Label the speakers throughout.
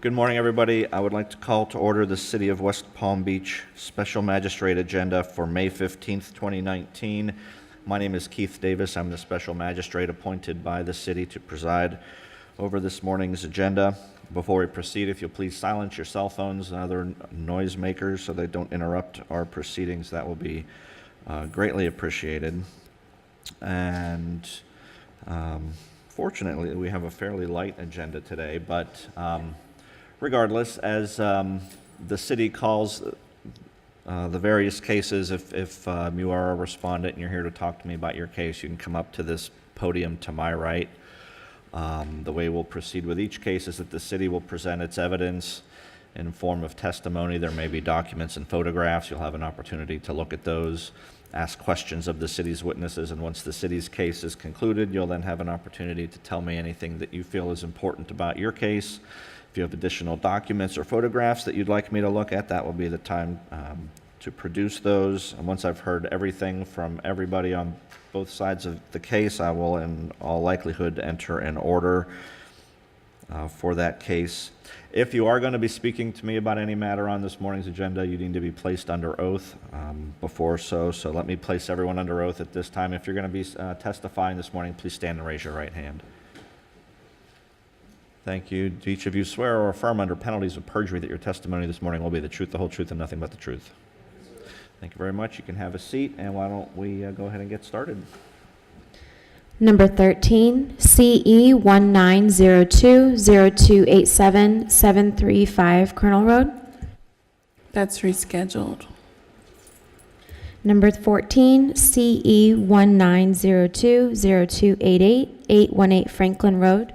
Speaker 1: Good morning, everybody. I would like to call to order the City of West Palm Beach Special Magistrate Agenda for May 15th, 2019. My name is Keith Davis. I'm the Special Magistrate appointed by the City to preside over this morning's agenda. Before we proceed, if you'll please silence your cell phones and other noisemakers so they don't interrupt our proceedings, that will be greatly appreciated. And fortunately, we have a fairly light agenda today, but regardless, as the city calls the various cases, if you are a respondent and you're here to talk to me about your case, you can come up to this podium to my right. The way we'll proceed with each case is that the city will present its evidence in form of testimony. There may be documents and photographs. You'll have an opportunity to look at those, ask questions of the city's witnesses, and once the city's case is concluded, you'll then have an opportunity to tell me anything that you feel is important about your case. If you have additional documents or photographs that you'd like me to look at, that will be the time to produce those. And once I've heard everything from everybody on both sides of the case, I will in all likelihood enter an order for that case. If you are going to be speaking to me about any matter on this morning's agenda, you need to be placed under oath so let me place everyone under oath at this time. If you're going to be testifying this morning, please stand and raise your right hand. Thank you. Do each of you swear or affirm under penalties of perjury that your testimony this morning will be the truth, the whole truth, and nothing but the truth? Thank you very much. You can have a seat, and why don't we go ahead and get started.
Speaker 2: Number 13, CE1902-0287-735 Colonel Road.
Speaker 3: That's rescheduled.
Speaker 2: Number 14, CE1902-0288-818 Franklin Road.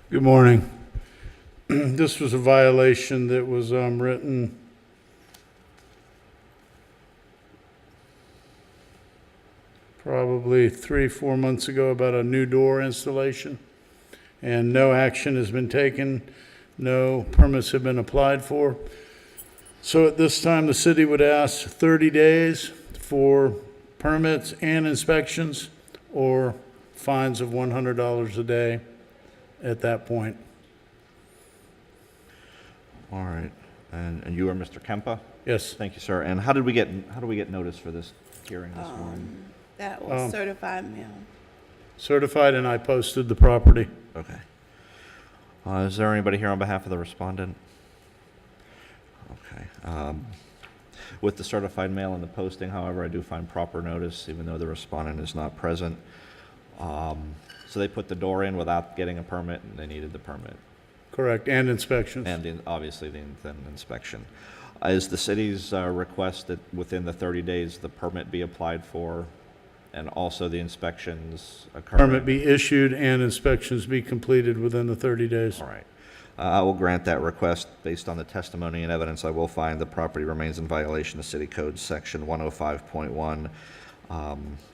Speaker 4: Good morning. This was a violation that was written probably 3-4 months ago about a new door installation, and no action has been taken. No permits have been applied for. So at this time, the city would ask 30 days for permits and inspections, or fines of $100 a day at that point.
Speaker 1: All right. And you are Mr. Kempa?
Speaker 4: Yes.
Speaker 1: Thank you, sir. And how do we get notice for this hearing this morning?
Speaker 3: That was certified mail.
Speaker 4: Certified, and I posted the property.
Speaker 1: Okay. Is there anybody here on behalf of the respondent? Okay. With the certified mail and the posting, however, I do find proper notice, even though the respondent is not present. So they put the door in without getting a permit, and they needed the permit.
Speaker 4: Correct, and inspections.
Speaker 1: And obviously the inspection. Is the city's request that within the 30 days the permit be applied for and also the inspections occur?
Speaker 4: Permit be issued and inspections be completed within the 30 days.
Speaker 1: All right. I will grant that request. Based on the testimony and evidence, I will find the property remains in violation of City Code Section 105.1,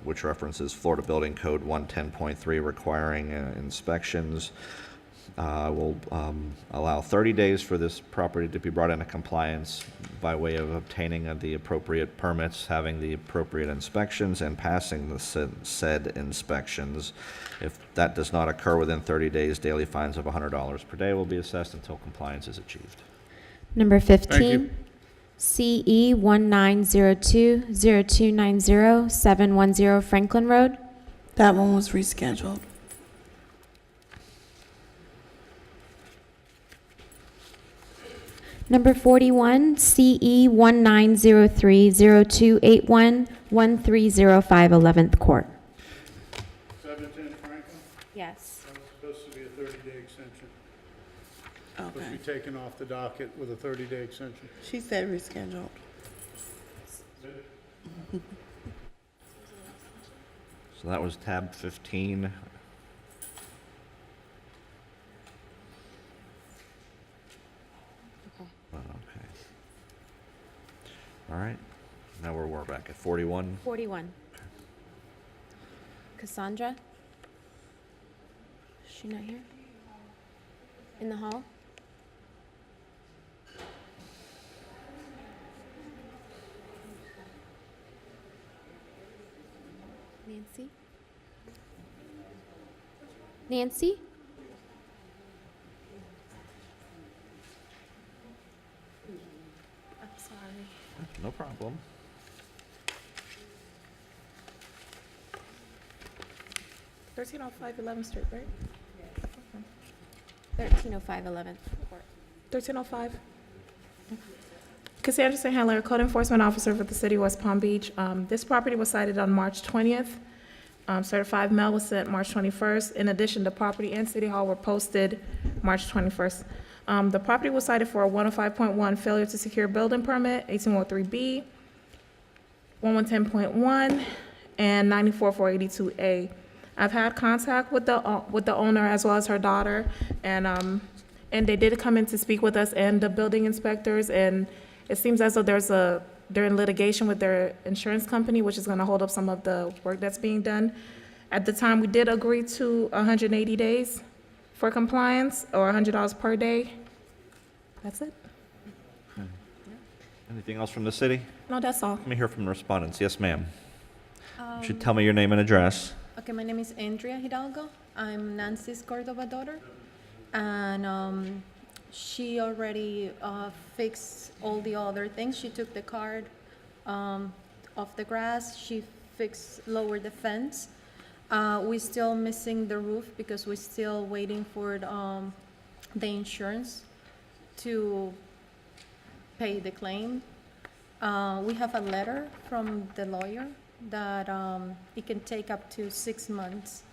Speaker 1: which references Florida Building Code 110.3 requiring inspections. Will allow 30 days for this property to be brought into compliance by way of obtaining the appropriate permits, having the appropriate inspections, and passing the said inspections. If that does not occur within 30 days, daily fines of $100 per day will be assessed until compliance is achieved.
Speaker 2: Number
Speaker 4: Thank
Speaker 2: 15,
Speaker 4: you.
Speaker 2: CE1902-0290-710 Franklin Road.
Speaker 3: That one was rescheduled.
Speaker 2: Number 41, CE1903-0281-1305 11th Court.
Speaker 4: 710 Franklin?
Speaker 2: Yes.
Speaker 4: That was supposed to be a 30-day extension. Supposed to
Speaker 3: Okay.
Speaker 4: be taken off the docket with a 30-day extension.
Speaker 3: She said rescheduled.
Speaker 1: So that was tab 15. Okay. All right. Now we're back at 41.
Speaker 2: 41. Cassandra? Is she not here? In the hall? Nancy? Nancy? I'm sorry.
Speaker 1: No problem.
Speaker 5: 1305 11th Street, right?
Speaker 2: 1305 11th Court.
Speaker 5: 1305. Cassandra St. Heller, Code Enforcement Officer for the City of West Palm Beach. This property was cited on March 20th. Certified mail was sent March 21st. In addition, the property and City Hall were posted March 21st. The property was cited for a 105.1 failure to secure building permit, 1803B, 1110.1, and 94482A. I've had contact with the owner as well as her daughter, and they did come in to speak with us and the building inspectors, and it seems as though they're in litigation with their insurance company, which is gonna hold up some of the work that's being done. At the time, we did agree to 180 days for compliance, or $100 per day. That's it.
Speaker 1: Anything else from the city?
Speaker 5: No, that's all.
Speaker 1: Let me hear from the respondents. Yes, ma'am. You should tell me your name and address.
Speaker 6: Okay, my name is Andrea Hidalgo. I'm Nancy's Cordova daughter. And she already fixed all the other things. She took the card off the grass. She lowered the fence. We're still missing the roof because we're still waiting for the insurance to pay the claim. We have a letter from the lawyer that it can take up to 6 months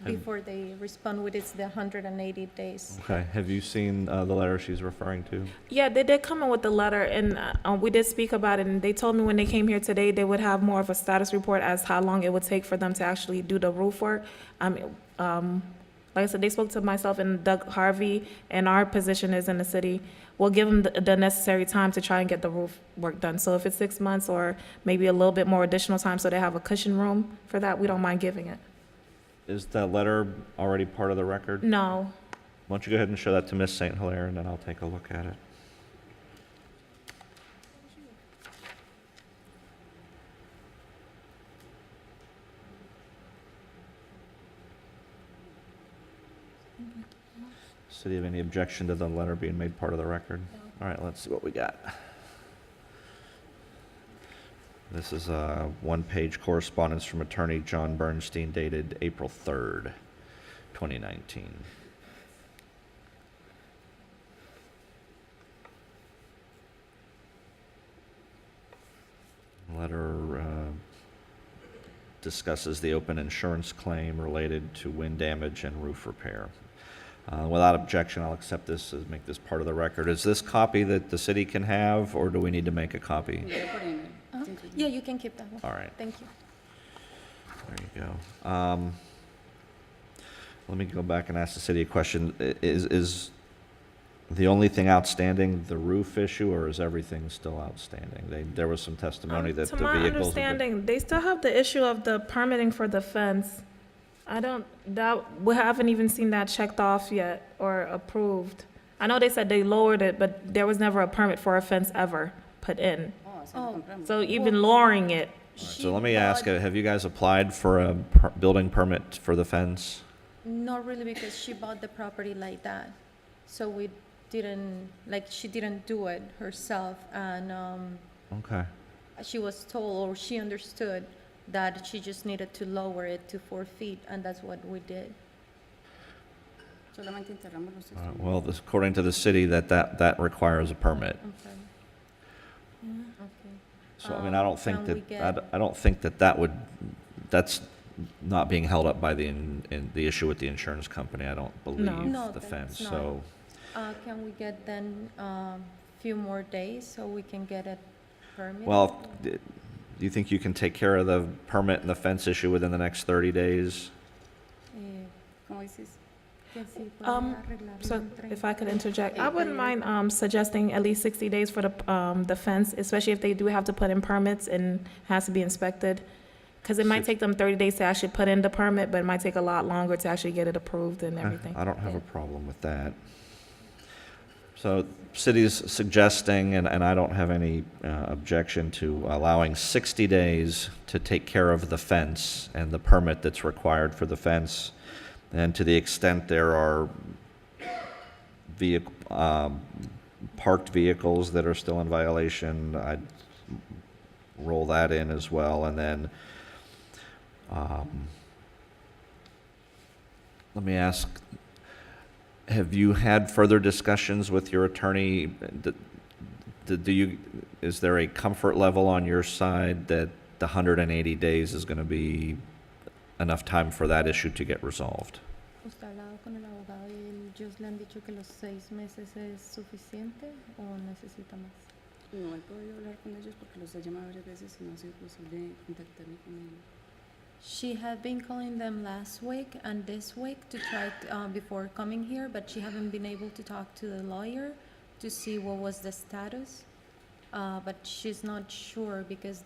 Speaker 6: before they respond with the 180 days.
Speaker 1: Okay. Have you seen the letter she's referring to?
Speaker 5: Yeah, they did come in with the letter, and we did speak about it, and they told me when they came here today, they would have more of a status report as how long it would take for them to actually do the roof work. Like I said, they spoke to myself and Doug Harvey, and our position is in the city. We'll give them the necessary time to try and get the roof work done. So if it's 6 months or maybe a little bit more additional time so they have a cushion room for that, we don't mind giving it.
Speaker 1: Is that letter already part of the record?
Speaker 5: No.
Speaker 1: Why don't you go ahead and show that to Miss St. Hilaire, and then I'll take a look at it. City have any objection to the letter being made part of the record? All right, let's see what we got. This is a one-page correspondence from Attorney John Bernstein dated April 3rd, 2019. Letter discusses the open insurance claim related to wind damage and roof repair. Without objection, I'll accept this, make this part of the record. Is this copy that the city can have, or do we need to make a copy?
Speaker 6: Yeah, you can keep that one.
Speaker 1: All right,
Speaker 6: Thank you.
Speaker 1: there you go. Let me go back and ask the city a question. Is the only thing outstanding the roof issue, or is everything still outstanding? There was some testimony that the
Speaker 5: To my
Speaker 1: vehicles...
Speaker 5: understanding, they still have the issue of the permitting for the fence. We haven't even seen that checked off yet or approved. I know they said they lowered it, but there was never a permit for a fence ever put in.
Speaker 6: Oh,
Speaker 5: So even lowering it,
Speaker 1: So let me ask, have you guys applied for a building permit for the fence?
Speaker 6: not really, because she bought the property like that. So we didn't, she didn't do it herself. And
Speaker 1: Okay.
Speaker 6: she was told, or she understood, that she just needed to lower it to 4 feet, and that's what we did.
Speaker 1: Well, according to the city, that requires a permit.
Speaker 6: Okay. Okay.
Speaker 1: So, I mean, I don't think
Speaker 6: Can we get-
Speaker 1: I don't think that's not being held up by the issue with the insurance company, I don't believe,
Speaker 6: No,
Speaker 1: the
Speaker 6: that's
Speaker 1: fence,
Speaker 6: not.
Speaker 1: so.
Speaker 6: Can we get then few more days so we can get it permitted?
Speaker 1: Well, do you think you can take care of the permit and the fence issue within the next 30 days?
Speaker 5: so if I could interject, I wouldn't mind suggesting at least 60 days for the fence, especially if they do have to put in permits and has to be inspected. Because it might take them 30 days to actually put in the permit, but it might take a lot longer to actually get it approved and everything.
Speaker 1: I don't have a problem with that. So city's suggesting, and I don't have any objection to allowing 60 days to take care of the fence and the permit that's required for the fence. And to the extent there are parked vehicles that are still in violation, I'd roll that in as well. And then, let me ask, have you had further discussions with your attorney? Is there a comfort level on your side that the 180 days is going to be enough time for that issue to get resolved?
Speaker 6: ¿Usted ha hablado con el abogado y ellos le han dicho que los 6 meses es suficiente o necesita más?
Speaker 7: No he podido hablar con ellos porque los he llamado varias veces y no ha sido posible contactarme con ellos.
Speaker 6: She had been calling them last week and this week to try before coming here, but she haven't been able to talk to the lawyer to see what was the status. But she's not sure because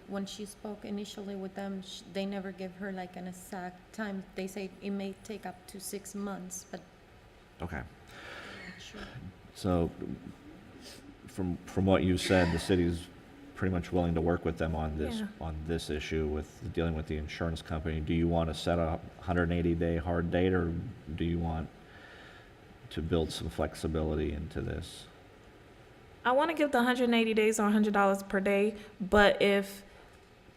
Speaker 6: when she spoke initially with them, they never give her like an exact time. They say it may take up to 6 months, but
Speaker 1: Okay.
Speaker 6: I'm not sure.
Speaker 1: So from what you said, the city's pretty much willing to work with them on this issue with dealing with the insurance company. Do you want to set a 180-day hard date, or do you want to build some flexibility into this?
Speaker 5: I want to give the 180 days or $100 per day, but if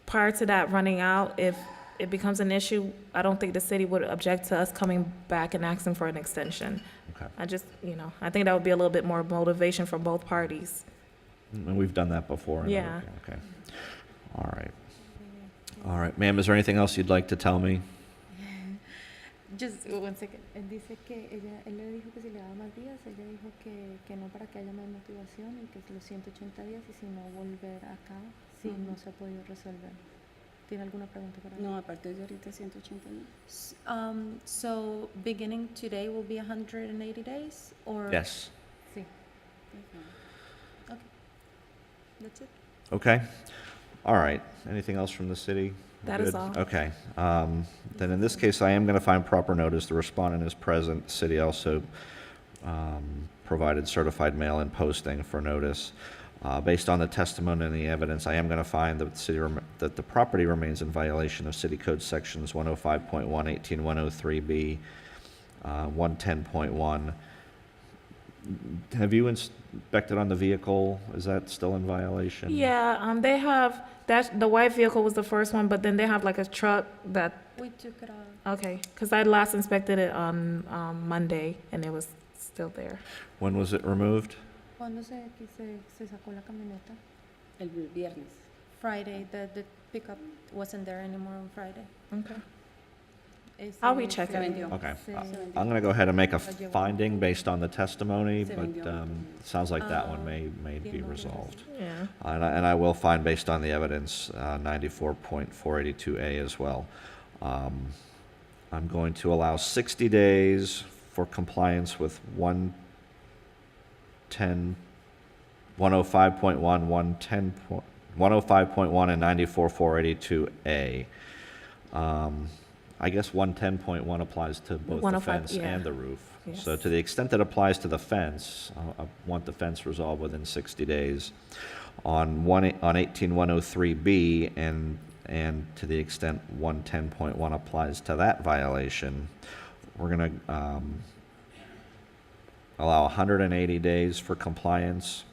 Speaker 5: prior to that running out, if it becomes an issue, I don't think the city would object to us coming back and asking for an extension.
Speaker 1: Okay.
Speaker 5: I think that would be a little bit more motivation for both parties.
Speaker 1: And we've done that before.
Speaker 5: Yeah.
Speaker 1: Okay. All right. All right. Ma'am, is there anything else you'd like to tell me?
Speaker 6: Just one second. Él dice que él le dijo que si le daba más días, ella dijo que no, para que haya más motivación y que los 180 días y si no volver acá si no se ha podido resolver. ¿Tiene alguna pregunta para mí?
Speaker 7: No, a partir de ahorita 180 días.
Speaker 6: So beginning today will be 180 days or?
Speaker 1: Yes.
Speaker 6: Sí. Okay. That's it.
Speaker 1: Okay. All right. Anything else from the city?
Speaker 5: That is
Speaker 1: Good?
Speaker 5: all.
Speaker 1: Okay. Then in this case, I am going to find proper notice. The respondent is present. The city also provided certified mail-in posting for notice. Based on the testimony and the evidence, I am going to find that the property remains in violation of City Code Sections 105.1, 18103B, 110.1. Have you inspected on the vehicle? Is that still in violation?
Speaker 5: Yeah, they have, the white vehicle was the first one, but then they have like a truck that,
Speaker 6: We took it out.
Speaker 5: okay, because I last inspected it on Monday and it was still there.
Speaker 1: When was it removed?
Speaker 6: ¿Cuándo se sacó la camioneta?
Speaker 7: El viernes.
Speaker 6: Friday. The pickup wasn't there anymore on Friday.
Speaker 5: Okay.
Speaker 6: Ese
Speaker 5: I'll recheck
Speaker 7: Se
Speaker 5: it.
Speaker 7: vendió.
Speaker 1: Okay.
Speaker 6: se-
Speaker 1: I'm going to go ahead and make a finding based on the testimony,
Speaker 7: Se
Speaker 1: but
Speaker 7: vendió.
Speaker 1: it sounds like that one may be
Speaker 6: no,
Speaker 1: resolved.
Speaker 5: Yeah.
Speaker 1: And I will find, based on the evidence, 94.482A as well. I'm going to allow 60 days for compliance with 105.1, 105.1, and 94.482A. I guess 110.1 applies to both the
Speaker 5: 105,
Speaker 1: fence
Speaker 5: yeah.
Speaker 1: and the roof. So
Speaker 5: Yes.
Speaker 1: to the extent that applies to the fence, I want the fence resolved within 60 days. On 18103B, and to the extent 110.1 applies to that violation, we're going to allow 180 days for compliance.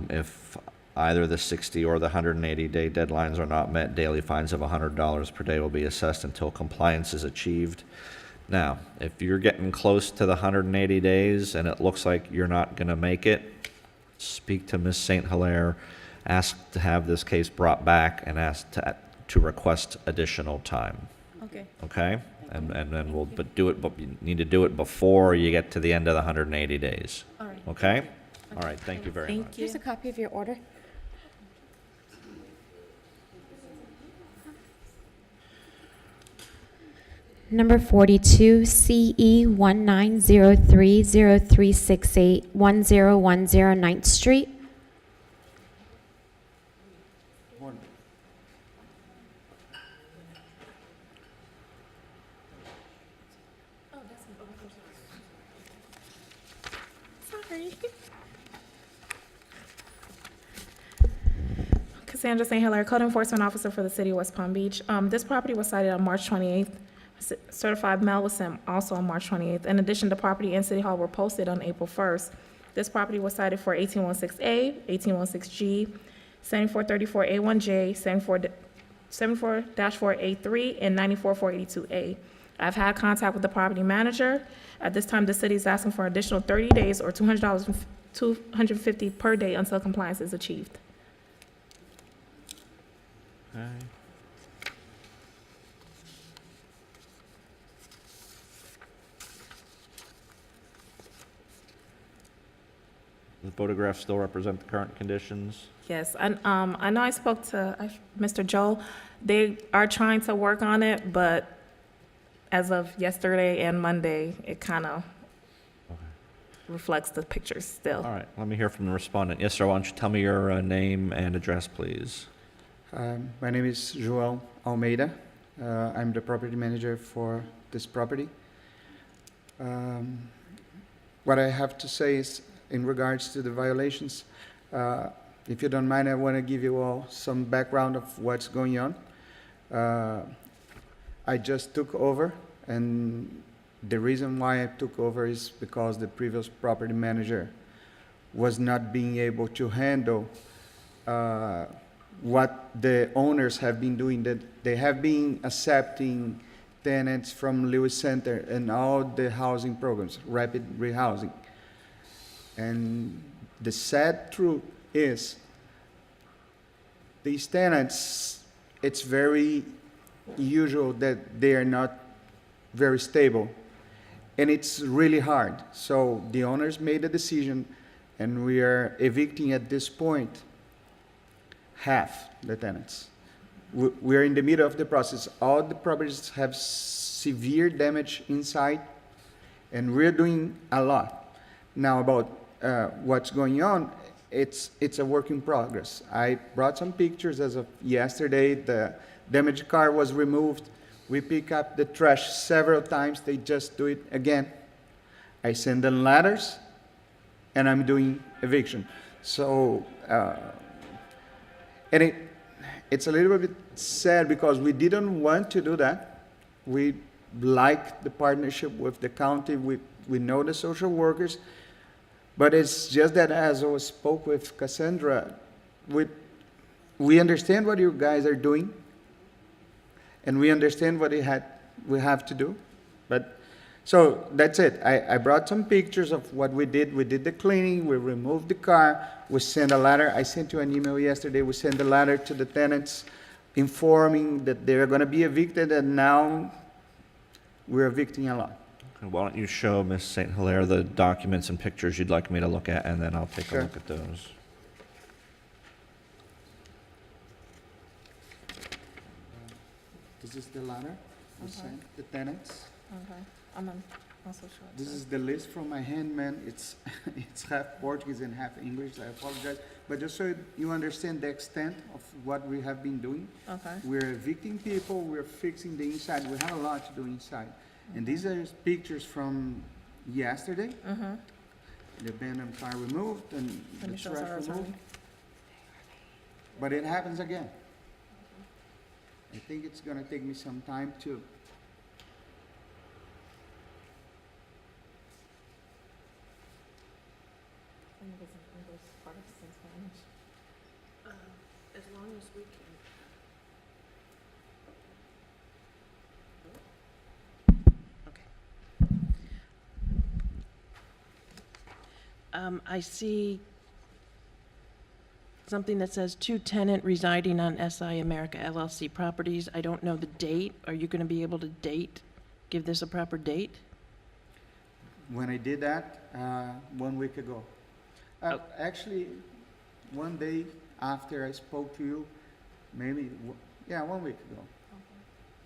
Speaker 1: If either the 60 or the 180-day deadlines are not met, daily fines of $100 per day will be assessed until compliance is achieved. Now, if you're getting close to the 180 days and it looks like you're not going to make it, speak to Ms. St. Hilaire, ask to have this case brought back, and ask to request additional time.
Speaker 6: Okay.
Speaker 1: Okay? And then we'll, but you need to do it before you get to the end of the 180 days.
Speaker 6: All right.
Speaker 1: Okay? All right, thank you very much.
Speaker 5: Thank you.
Speaker 2: Here's a copy of your order. Number 42, CE 19030368, 1010 9th Street.
Speaker 5: Sandra St. Hilaire, Code Enforcement Officer for the City of West Palm Beach. This property was cited on March 28th. Certified mail was sent also on March 28th. In addition, the property and City Hall were posted on April 1st. This property was cited for 1816A, 1816G, 7434A1J, 74-4A3, and 94482A. I've had contact with the property manager. At this time, the city is asking for an additional 30 days or $250 per day until compliance is achieved.
Speaker 1: Okay. The photographs still represent the current conditions?
Speaker 5: Yes, and I know I spoke to Mr. Joe. They are trying to work on it, but as of yesterday and Monday, it kind of reflects the pictures still.
Speaker 1: All right, let me hear from the respondent. Yes, sir, why don't you tell me your name and address, please?
Speaker 8: My name is Joel Almeida. I'm the property manager for this property. What I have to say is, in regards to the violations, if you don't mind, I want to give you all some background of what's going on. I just took over, and the reason why I took over is because the previous property manager was not being able to handle what the owners have been doing. That they have been accepting tenants from Lewis Center and all the housing programs, rapid rehousing. And the sad truth is, these tenants, it's very usual that they are not very stable, and it's really hard. So the owners made a decision, and we are evicting at this point half the tenants. We're in the middle of the process. All the properties have severe damage inside, and we're doing a lot. Now about what's going on, it's a work in progress. I brought some pictures as of yesterday. The damaged car was removed. We pick up the trash several times. They just do it again. I send them letters, and I'm doing eviction. So, and it's a little bit sad because we didn't want to do that. We like the partnership with the county. We know the social workers. But it's just that, as I spoke with Cassandra, we understand what you guys are doing, and we understand what we have to do. But so that's it. I brought some pictures of what we did. We did the cleaning. We removed the car. We sent a letter. I sent you an email yesterday. We sent a letter to the tenants informing that they're going to be evicted, and now we're evicting a lot.
Speaker 1: Okay, why don't you show Ms. St. Hilaire the documents and pictures you'd like me to look at, and then I'll take a
Speaker 8: Sure.
Speaker 1: look at those.
Speaker 8: This is the letter we sent the tenants.
Speaker 5: Okay, I'm also sure.
Speaker 8: This is the list from my handman. It's half Portuguese and half English. I apologize. But just so you understand the extent of what we have been doing.
Speaker 5: Okay.
Speaker 8: We're evicting people. We're fixing the inside. We have a lot to do inside. And these are pictures from yesterday.
Speaker 5: Mm-hmm.
Speaker 8: The abandoned car removed and
Speaker 5: Let
Speaker 8: the
Speaker 5: me show
Speaker 8: trash
Speaker 5: our
Speaker 8: removed.
Speaker 5: attorney.
Speaker 8: But it happens again. I think it's gonna take me some time to.
Speaker 3: As long as we can.
Speaker 9: I see something that says two tenant residing on SI America LLC properties. I don't know the date. Are you going to be able to give this a proper date?
Speaker 8: When I did that, 1 week ago. Actually, one day after I spoke to you, maybe, 1 week ago.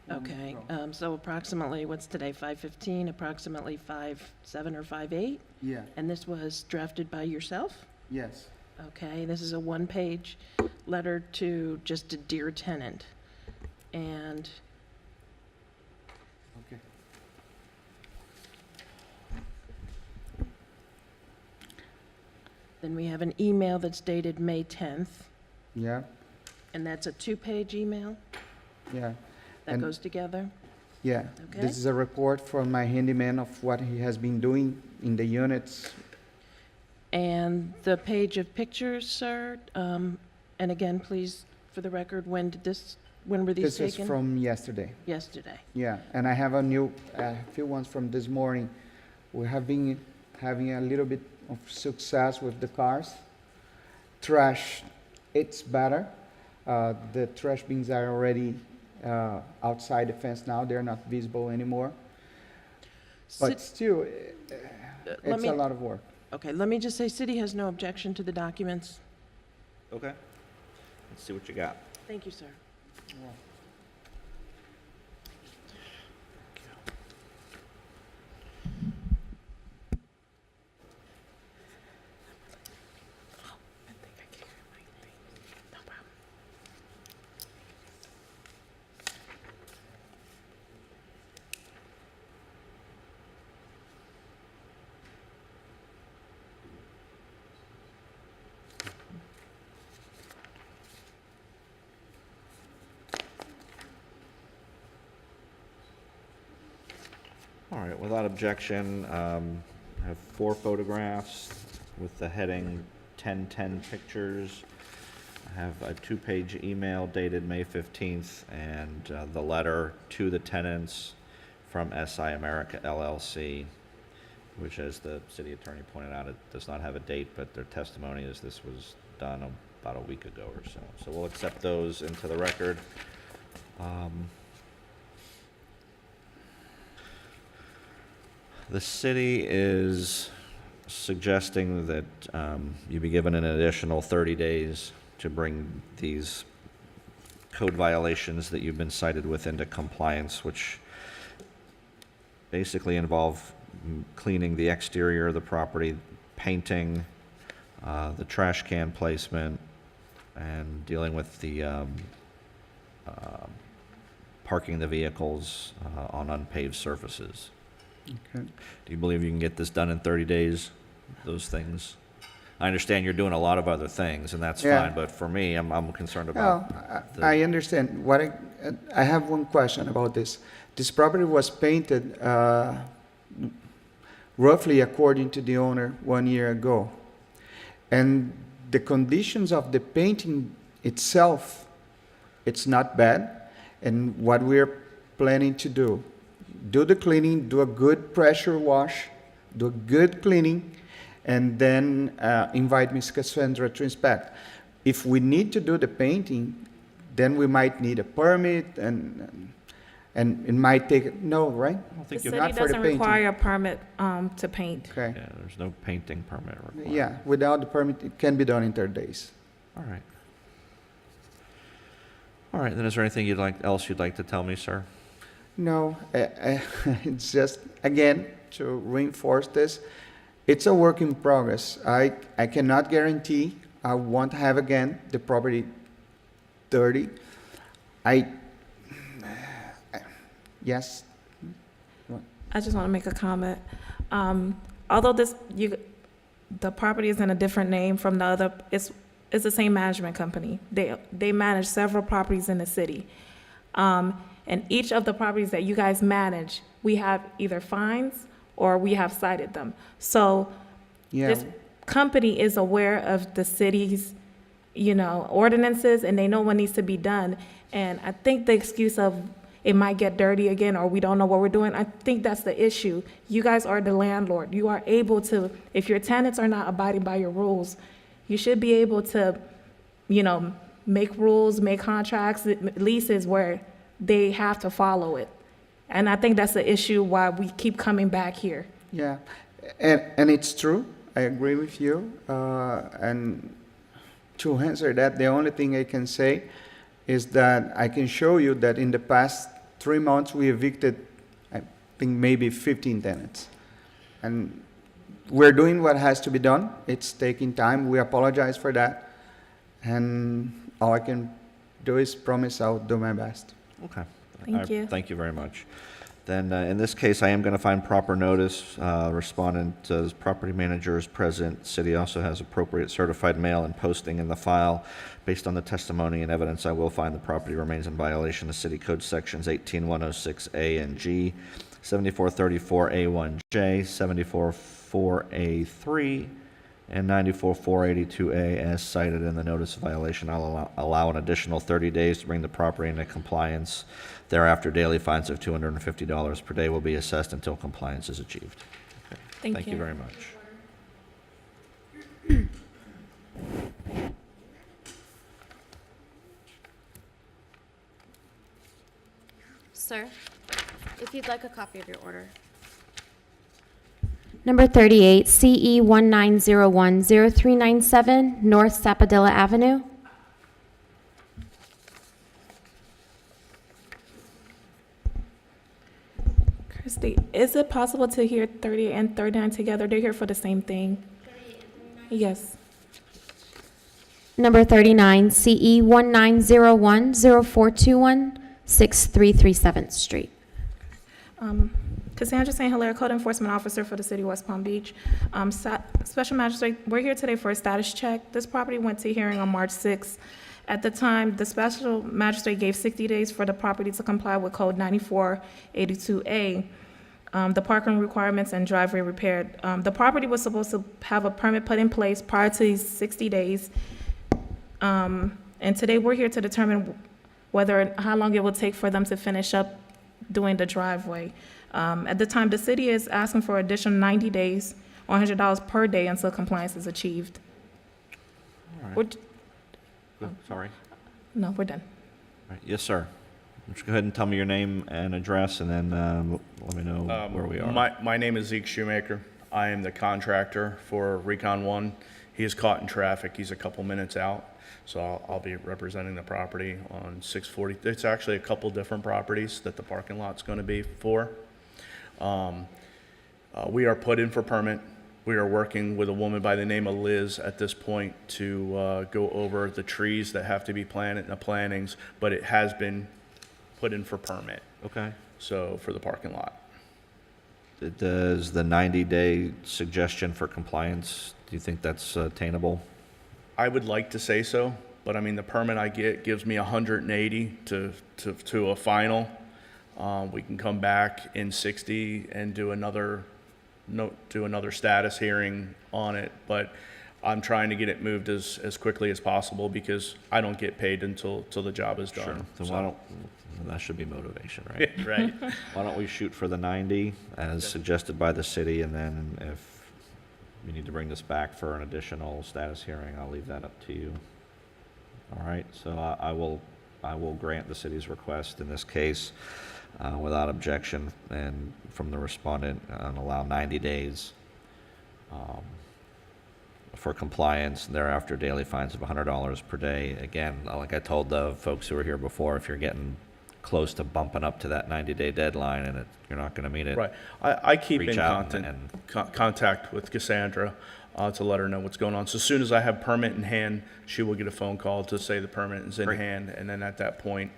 Speaker 8: 1 week
Speaker 9: Okay,
Speaker 8: ago.
Speaker 9: so approximately, what's today, 5:15, approximately 5:07 or 5:08?
Speaker 8: Yeah,
Speaker 9: And this was drafted by yourself?
Speaker 8: yes.
Speaker 9: Okay, this is a one-page letter to just a dear tenant. And
Speaker 8: Okay.
Speaker 9: then we have an email that's dated May 10th.
Speaker 8: Yeah,
Speaker 9: And that's a two-page email
Speaker 8: Yeah,
Speaker 9: that
Speaker 8: And-
Speaker 9: goes together?
Speaker 8: yeah.
Speaker 9: Okay.
Speaker 8: This is a report from my handyman of what he has been doing in the units.
Speaker 9: And the page of pictures, sir, and again, please, for the record, when were these
Speaker 8: This is
Speaker 9: taken?
Speaker 8: from yesterday.
Speaker 9: Yesterday.
Speaker 8: Yeah, and I have a few ones from this morning. We have been having a little bit of success with the cars. Trash, it's better. The trash bins are already outside the fence now. They're not visible anymore. But still, it's a lot of work.
Speaker 9: Okay, let me just say, city has no objection to the documents.
Speaker 1: Okay. Let's see what you got.
Speaker 9: Thank you, sir.
Speaker 1: All right, without objection, I have 4 photographs with the heading 1010 Pictures. I have a 2-page email dated May 15th and the letter to the tenants from SI America LLC, which, as the city attorney pointed out, it does not have a date, but their testimony is this was done about a week ago or so. So we'll accept those into the record. The city is suggesting that you be given an additional 30 days to bring these code violations that you've been cited with into compliance, which basically involve cleaning the exterior of the property, painting, the trash can placement, and dealing with the parking the vehicles on unpaved surfaces.
Speaker 8: Okay.
Speaker 1: Do you believe you can get this done in 30 days, those things? I understand you're doing a lot of other things, and that's
Speaker 8: Yeah.
Speaker 1: fine, but for me, I'm concerned
Speaker 8: Well,
Speaker 1: about the...
Speaker 8: I understand. I have one question about this. This property was painted roughly according to the owner 1 year ago. And the conditions of the painting itself, it's not bad. And what we're planning to do the cleaning, do a good pressure wash, do a good cleaning, and then invite Ms. Cassandra to inspect. If we need to do the painting, then we might need a permit, and it might take, no, right?
Speaker 1: I don't
Speaker 5: The
Speaker 1: think you...
Speaker 5: city
Speaker 8: Not for the
Speaker 5: doesn't
Speaker 8: painting.
Speaker 5: require a permit to paint.
Speaker 8: Okay.
Speaker 1: Yeah, there's no painting permit required.
Speaker 8: Yeah, without the permit, it can be done in 30 days.
Speaker 1: All right. All right, then is there anything else you'd like to tell me, sir?
Speaker 8: No, it's just, again, to reinforce this, it's a work in progress. I cannot guarantee I won't have again the property dirty. Yes,
Speaker 5: I just want to make a comment. Although the property is in a different name from the other, it's the same management company. They manage several properties in the city. And each of the properties that you guys manage, we have either fines or we have cited them. So
Speaker 8: yeah,
Speaker 5: this company is aware of the city's, ordinances, and they know what needs to be done. And I think the excuse of it might get dirty again, or we don't know what we're doing, I think that's the issue. You guys are the landlord. You are able to, if your tenants are not abiding by your rules, you should be able to, make rules, make contracts, leases where they have to follow it. And I think that's the issue why we keep coming back here.
Speaker 8: yeah, and it's true. I agree with you. And to answer that, the only thing I can say is that I can show you that in the past 3 months we evicted, I think, maybe 15 tenants. And we're doing what has to be done. It's taking time. We apologize for that. And all I can do is promise I'll do my best.
Speaker 1: Okay.
Speaker 5: Thank you.
Speaker 1: Thank you very much. Then, in this case, I am going to find proper notice. Respondent's property manager is present. City also has appropriate certified mail and posting in the file. Based on the testimony and evidence, I will find the property remains in violation of City Code Sections 18106A and G, 7434A1J, 744A3, and 94482A as cited in the notice of violation. I'll allow an additional 30 days to bring the property into compliance. Thereafter, daily fines of $250 per day will be assessed until compliance is achieved. Okay.
Speaker 5: Thank
Speaker 1: you
Speaker 5: you.
Speaker 1: very much.
Speaker 2: Sir, if you'd like a copy of your order. Number 38, CE19010397, North Sapodilla Avenue.
Speaker 5: Christy, is it possible to hear 38 and 39 together? They're here for the same thing. Yes.
Speaker 2: Number 39, CE19010421, 6337th Street.
Speaker 5: Cassandra St. Hilaire, Code Enforcement Officer for the City of West Palm Beach. Special Magistrate, we're here today for a status check. This property went to hearing on March 6th. At the time, the Special Magistrate gave 60 days for the property to comply with Code 9482A, the parking requirements and driveway repaired. The property was supposed to have a permit put in place prior to these 60 days. And today, we're here to determine how long it will take for them to finish up doing the driveway. At the time, the city is asking for additional 90 days, or $100 per day until compliance is achieved.
Speaker 1: All right.
Speaker 5: We're-
Speaker 1: Sorry.
Speaker 5: No, we're done.
Speaker 1: All right. Yes, sir. Just go ahead and tell me your name and address, and then let me know where we are.
Speaker 10: My name is Zeke Shoemaker. I am the contractor for Recon 1. He is caught in traffic. He's a couple minutes out, so I'll be representing the property on 640. It's actually a couple different properties that the parking lot's going to be for. We are put in for permit. We are working with a woman by the name of Liz at this point to go over the trees that have to be planted and the plantings, but it has been put in for permit,
Speaker 1: Okay.
Speaker 10: so for the parking lot.
Speaker 1: Does the 90-day suggestion for compliance, do you think that's attainable?
Speaker 10: I would like to say so, but I mean, the permit I get gives me 180 to a final. We can come back in 60 and do another status hearing on it, but I'm trying to get it moved as quickly as possible because I don't get paid until the job is done.
Speaker 1: So that should be motivation, right?
Speaker 10: Right.
Speaker 1: Why don't we shoot for the 90 as suggested by the city, and then if we need to bring this back for an additional status hearing, I'll leave that up to you. All right, so I will grant the city's request in this case without objection and from the respondent and allow 90 days for compliance, and thereafter daily fines of $100 per day. Again, like I told the folks who were here before, if you're getting close to bumping up to that 90-day deadline and you're not going to meet it,
Speaker 10: Right. I keep
Speaker 1: reach
Speaker 10: in
Speaker 1: out and
Speaker 10: contact with Cassandra to let her know what's going on. So as soon as I have permit in hand, she will get a phone call to say the permit is in
Speaker 1: Great.
Speaker 10: hand, and then at that point,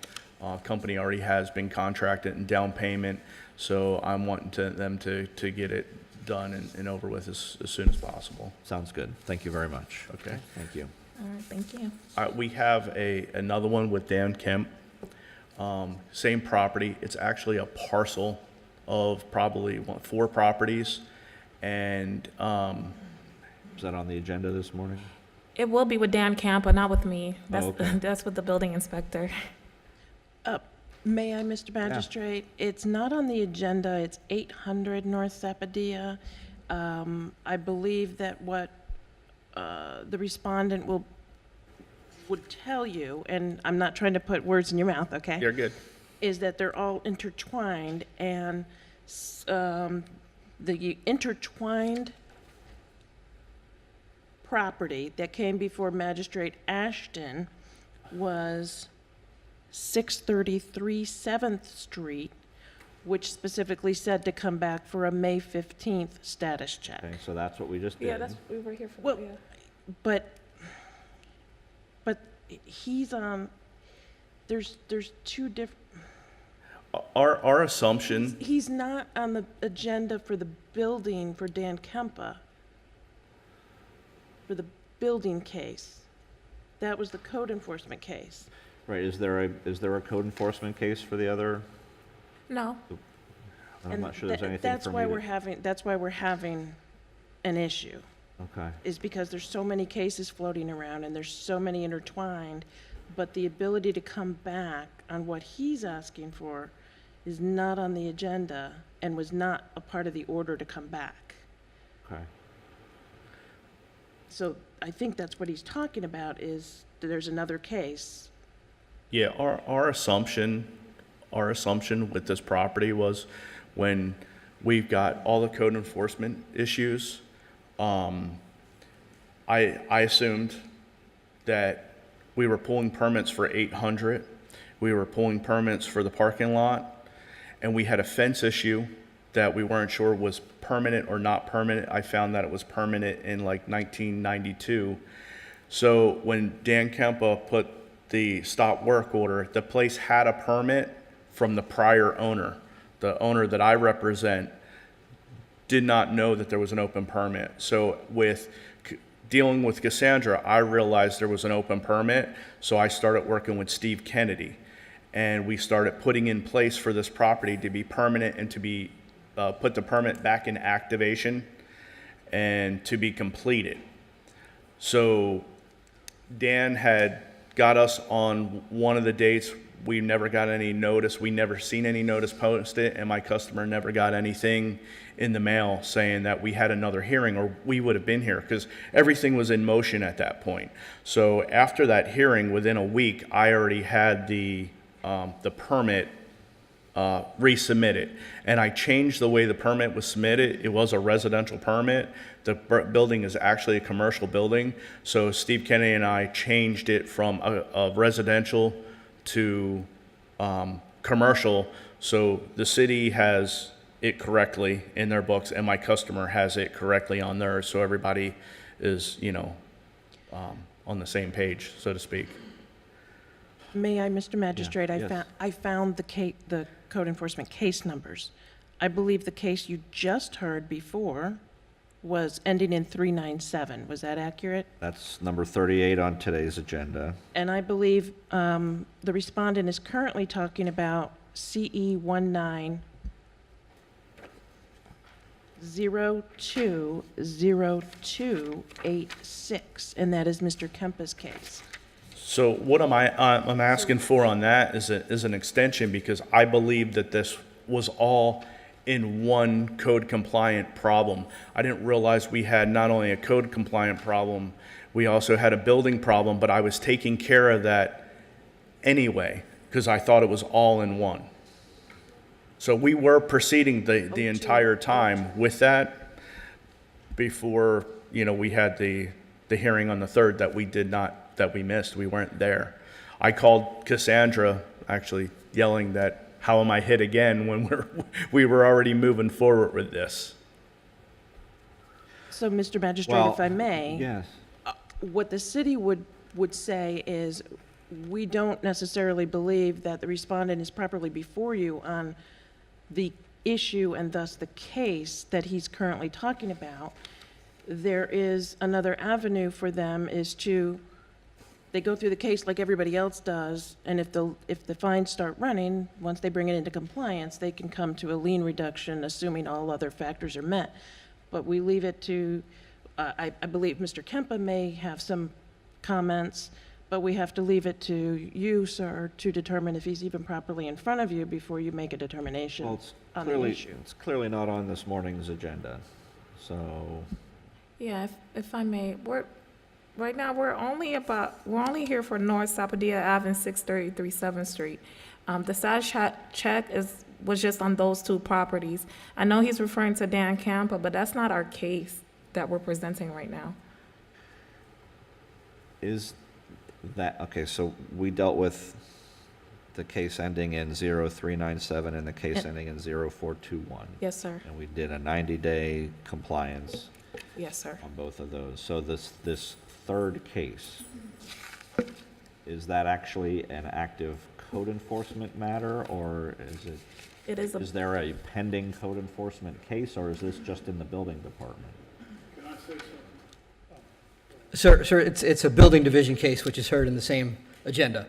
Speaker 10: company already has been contracted and down payment, so I'm wanting them to get it done and over with as soon as possible.
Speaker 1: Sounds good. Thank you very much.
Speaker 10: Okay.
Speaker 1: Thank you.
Speaker 5: All right, thank you.
Speaker 10: We have another one with Dan Kemp. Same property. It's actually a parcel of probably 4 properties, and
Speaker 1: Is that on the agenda this morning?
Speaker 5: It will be with Dan Camp, but not with me. That's,
Speaker 1: okay.
Speaker 5: that's with the building inspector.
Speaker 9: May I, Mr. Magistrate? It's not on the agenda. It's 800 North Sapodilla. I believe that what the respondent would tell you, and I'm not trying to put words in your mouth, okay?
Speaker 10: you're good.
Speaker 9: Is that they're all intertwined, and the intertwined property that came before Magistrate Ashton was 633 7th Street, which specifically said to come back for a May 15th status check.
Speaker 1: Okay, so that's what we just did.
Speaker 5: Yeah, we were here for
Speaker 9: Well,
Speaker 5: that, yeah.
Speaker 9: But he's on, there's two different,
Speaker 10: Our assumption,
Speaker 9: He's not on the agenda for the building for Dan Kempa, for the building case. That was the code enforcement case.
Speaker 1: Right, is there a code enforcement case for the other?
Speaker 5: No,
Speaker 1: I'm
Speaker 9: And
Speaker 1: not sure there's
Speaker 9: tha-
Speaker 1: anything
Speaker 9: that's
Speaker 1: for
Speaker 9: why
Speaker 1: me
Speaker 9: we're
Speaker 1: to.
Speaker 9: having, that's why we're having an issue,
Speaker 1: Okay,
Speaker 9: is because there's so many cases floating around and there's so many intertwined, but the ability to come back on what he's asking for is not on the agenda and was not a part of the order to come back.
Speaker 1: okay.
Speaker 9: So I think that's what he's talking about, is that there's another case.
Speaker 10: yeah, our assumption with this property was when we've got all the code enforcement issues, I assumed that we were pulling permits for 800, we were pulling permits for the parking lot, and we had a fence issue that we weren't sure was permanent or not permanent. I found that it was permanent in like 1992. So when Dan Kempa put the stop work order, the place had a permit from the prior owner. The owner that I represent did not know that there was an open permit. So dealing with Cassandra, I realized there was an open permit, so I started working with Steve Kennedy. And we started putting in place for this property to be permanent and to be, put the permit back in activation and to be completed. So Dan had got us on one of the dates. We never got any notice. We never seen any notice posted, and my customer never got anything in the mail saying that we had another hearing or we would have been here, because everything was in motion at that point. So after that hearing, within a week, I already had the permit resubmitted, and I changed the way the permit was submitted. It was a residential permit. The building is actually a commercial building, so Steve Kennedy and I changed it from a residential to commercial, so the city has it correctly in their books, and my customer has it correctly on theirs, so everybody is, on the same page, so to speak.
Speaker 9: May I, Mr. Magistrate?
Speaker 1: yes.
Speaker 9: I found the code enforcement case numbers. I believe the case you just heard before was ending in 397. Was that accurate?
Speaker 1: That's number 38 on today's agenda.
Speaker 9: And I believe the respondent is currently talking about CE19 020286, and that is Mr. Kempa's case.
Speaker 10: So what I'm asking for on that is an extension, because I believe that this was all in one code compliant problem. I didn't realize we had not only a code compliant problem, we also had a building problem, but I was taking care of that anyway, because I thought it was all in one. So we were proceeding the entire time with that before, we had the hearing on the 3rd that we missed. We weren't there. I called Cassandra, actually yelling that, how am I hit again, when we were already moving forward with this?
Speaker 9: So, Mr. Magistrate,
Speaker 1: Well,
Speaker 9: if I may,
Speaker 1: Yes.
Speaker 9: what the city would say is, we don't necessarily believe that the respondent is properly before you on the issue and thus the case that he's currently talking about. There is another avenue for them, is they go through the case like everybody else does, and if the fines start running, once they bring it into compliance, they can come to a lien reduction, assuming all other factors are met. But we leave it to, I believe Mr. Kempa may have some comments, but we have to leave it to you, sir, to determine if he's even properly in front of you before you make a determination
Speaker 1: Well, it's
Speaker 9: on the
Speaker 1: clearly,
Speaker 9: issue.
Speaker 1: it's clearly not on this morning's agenda. So,
Speaker 5: yeah, if I may, right now, we're only here for North Sapodilla Avenue, 633 7th Street. The status check was just on those two properties. I know he's referring to Dan Kempa, but that's not our case that we're presenting right now.
Speaker 1: is that, okay, so we dealt with the case ending in 0397 and the case ending in 0421.
Speaker 5: Yes, sir.
Speaker 1: And we did a 90-day compliance
Speaker 5: Yes, sir.
Speaker 1: on both of those. So this third case, is that actually an active code enforcement matter, or
Speaker 5: It is
Speaker 1: is there a pending code enforcement case, or is this just in the building department?
Speaker 11: Sir, it's a building division case, which is heard in the same agenda.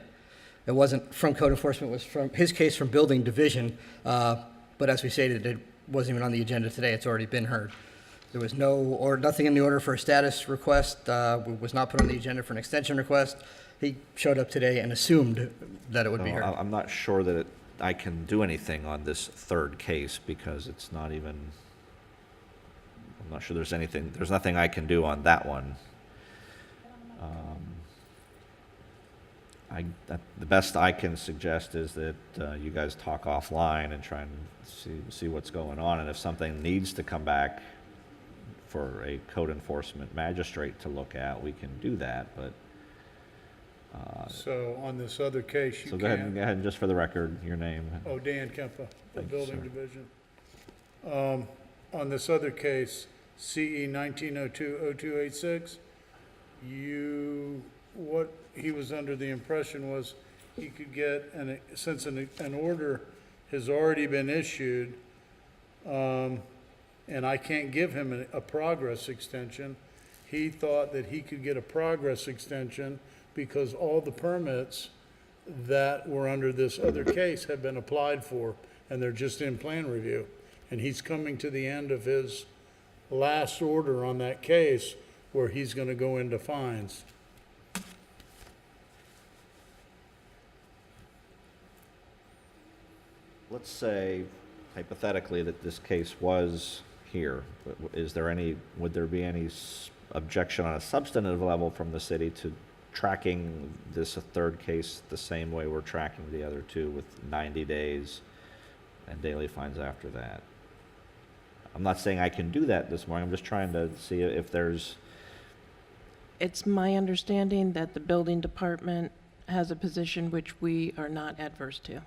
Speaker 11: It wasn't from code enforcement, it was from his case from building division, but as we stated, it wasn't even on the agenda today, it's already been heard. There was nothing in the order for a status request, was not put on the agenda for an extension request. He showed up today and assumed that it would be
Speaker 1: So
Speaker 11: heard.
Speaker 1: I'm not sure that I can do anything on this third case, because it's not even, I'm not sure there's nothing I can do on that one. The best I can suggest is that you guys talk offline and try and see what's going on, and if something needs to come back for a code enforcement magistrate to look at, we can do that, but.
Speaker 4: So on this other case, you
Speaker 1: So go ahead,
Speaker 4: can't.
Speaker 1: and just for the record, your name.
Speaker 4: Oh, Dan Kempa, the
Speaker 1: Thank you,
Speaker 4: Building
Speaker 1: sir.
Speaker 4: Division. On this other case, CE 1902-0286, what he was under the impression was he could get, since an order has already been issued, and I can't give him a progress extension, he thought that he could get a progress extension because all the permits that were under this other case have been applied for, and they're just in plan review. And he's coming to the end of his last order on that case, where he's gonna go into fines.
Speaker 1: Let's say hypothetically that this case was here. Would there be any objection on a substantive level from the city to tracking this third case the same way we're tracking the other two, with 90 days and daily fines after that? I'm not saying I can do that this morning, I'm just trying to see if there's.
Speaker 9: It's my understanding that the building department has a position which we are not adverse to,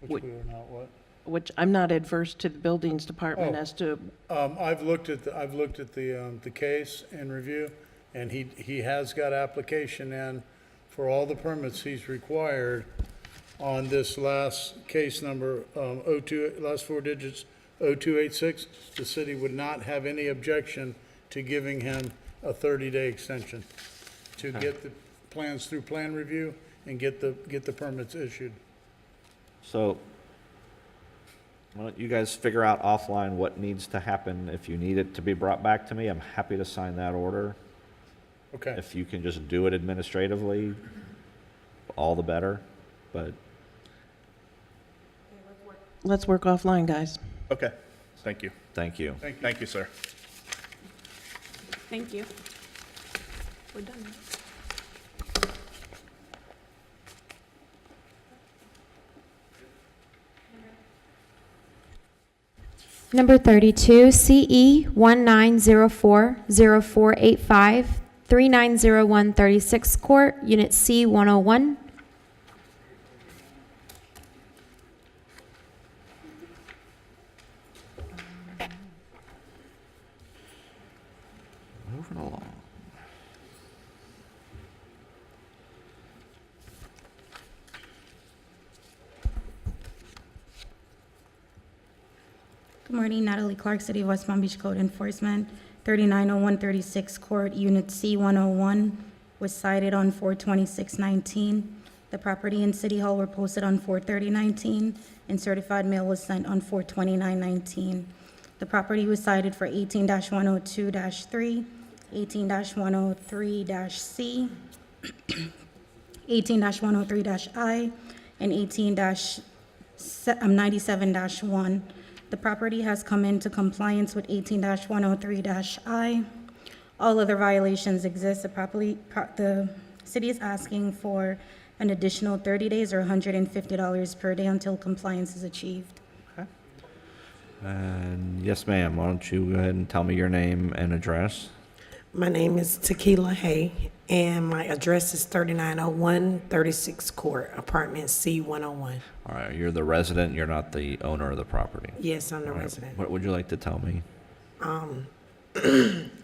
Speaker 4: Which we are not what?
Speaker 9: which I'm not adverse to the buildings department
Speaker 4: Oh.
Speaker 9: as to,
Speaker 4: I've looked at the case in review, and he has got application in for all the permits he's required on this last case number, last four digits, 0286. The city would not have any objection to giving him a 30-day extension to get the plans through plan review and get the permits issued.
Speaker 1: So, why don't you guys figure out offline what needs to happen? If you need it to be brought back to me, I'm happy to sign that order.
Speaker 4: Okay.
Speaker 1: If you can just do it administratively, all the better, but.
Speaker 9: let's work offline, guys.
Speaker 10: Okay, thank you.
Speaker 1: Thank you.
Speaker 4: Thank you.
Speaker 10: Thank you, sir.
Speaker 5: Thank you. We're done.
Speaker 2: Number 32, CE 1904-0485, 3901 36th Court, Unit C101.
Speaker 1: Moving along.
Speaker 12: Good morning, Natalie Clark, City of West Palm Beach Code Enforcement, 3901 36th Court, Unit C101, was cited on 4/26/19. The property and City Hall were posted on 4/30/19, and certified mail was sent on 4/29/19. The property was cited for 18-102-3, 18-103-C, 18-103-I, and 18-97-1. The property has come into compliance with 18-103-I. All other violations exist. The city is asking for an additional 30 days or $150 per day until compliance is achieved.
Speaker 1: And yes, ma'am, why don't you go ahead and tell me your name and address?
Speaker 13: My name is Tequila Hay, and my address is 3901 36th Court, apartment C101.
Speaker 1: All right, you're the resident, you're not the owner of the property.
Speaker 13: Yes, I'm the
Speaker 1: All right,
Speaker 13: resident.
Speaker 1: what would you like to tell me?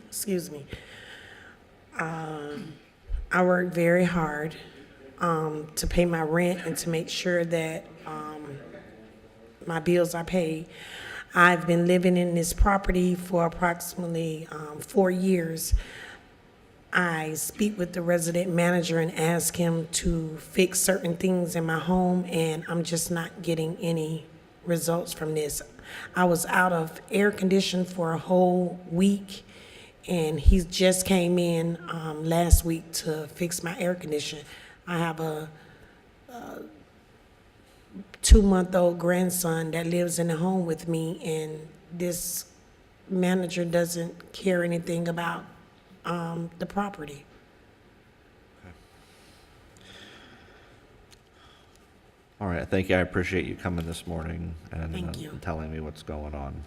Speaker 13: Excuse me. I work very hard to pay my rent and to make sure that my bills are paid. I've been living in this property for approximately 4 years. I speak with the resident manager and ask him to fix certain things in my home, and I'm just not getting any results from this. I was out of air conditioning for a whole week, and he just came in last week to fix my air conditioner. I have a 2-month-old grandson that lives in the home with me, and this manager doesn't care anything about the property.
Speaker 1: All right, thank you. I appreciate you coming this morning and
Speaker 13: Thank you.
Speaker 1: telling me what's going on.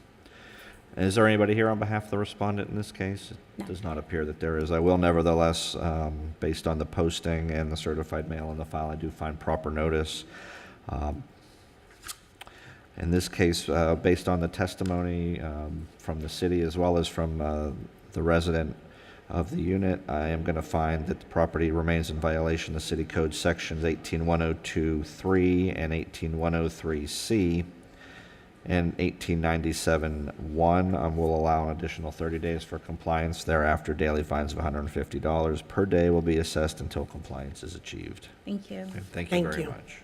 Speaker 1: Is there anybody here on behalf of the respondent in this case? It does not appear that there is. I will nevertheless, based on the posting and the certified mail in the file, I do find proper notice. In this case, based on the testimony from the city as well as from the resident of the unit, I am going to find that the property remains in violation of City Code Sections 18102.3 and 18103C and 1897.1. Will allow an additional 30 days for compliance. Thereafter, daily fines of $150 per day will be assessed until compliance is achieved.
Speaker 12: Thank you.
Speaker 1: Okay, thank you
Speaker 13: Thank
Speaker 1: very
Speaker 13: you.
Speaker 1: much.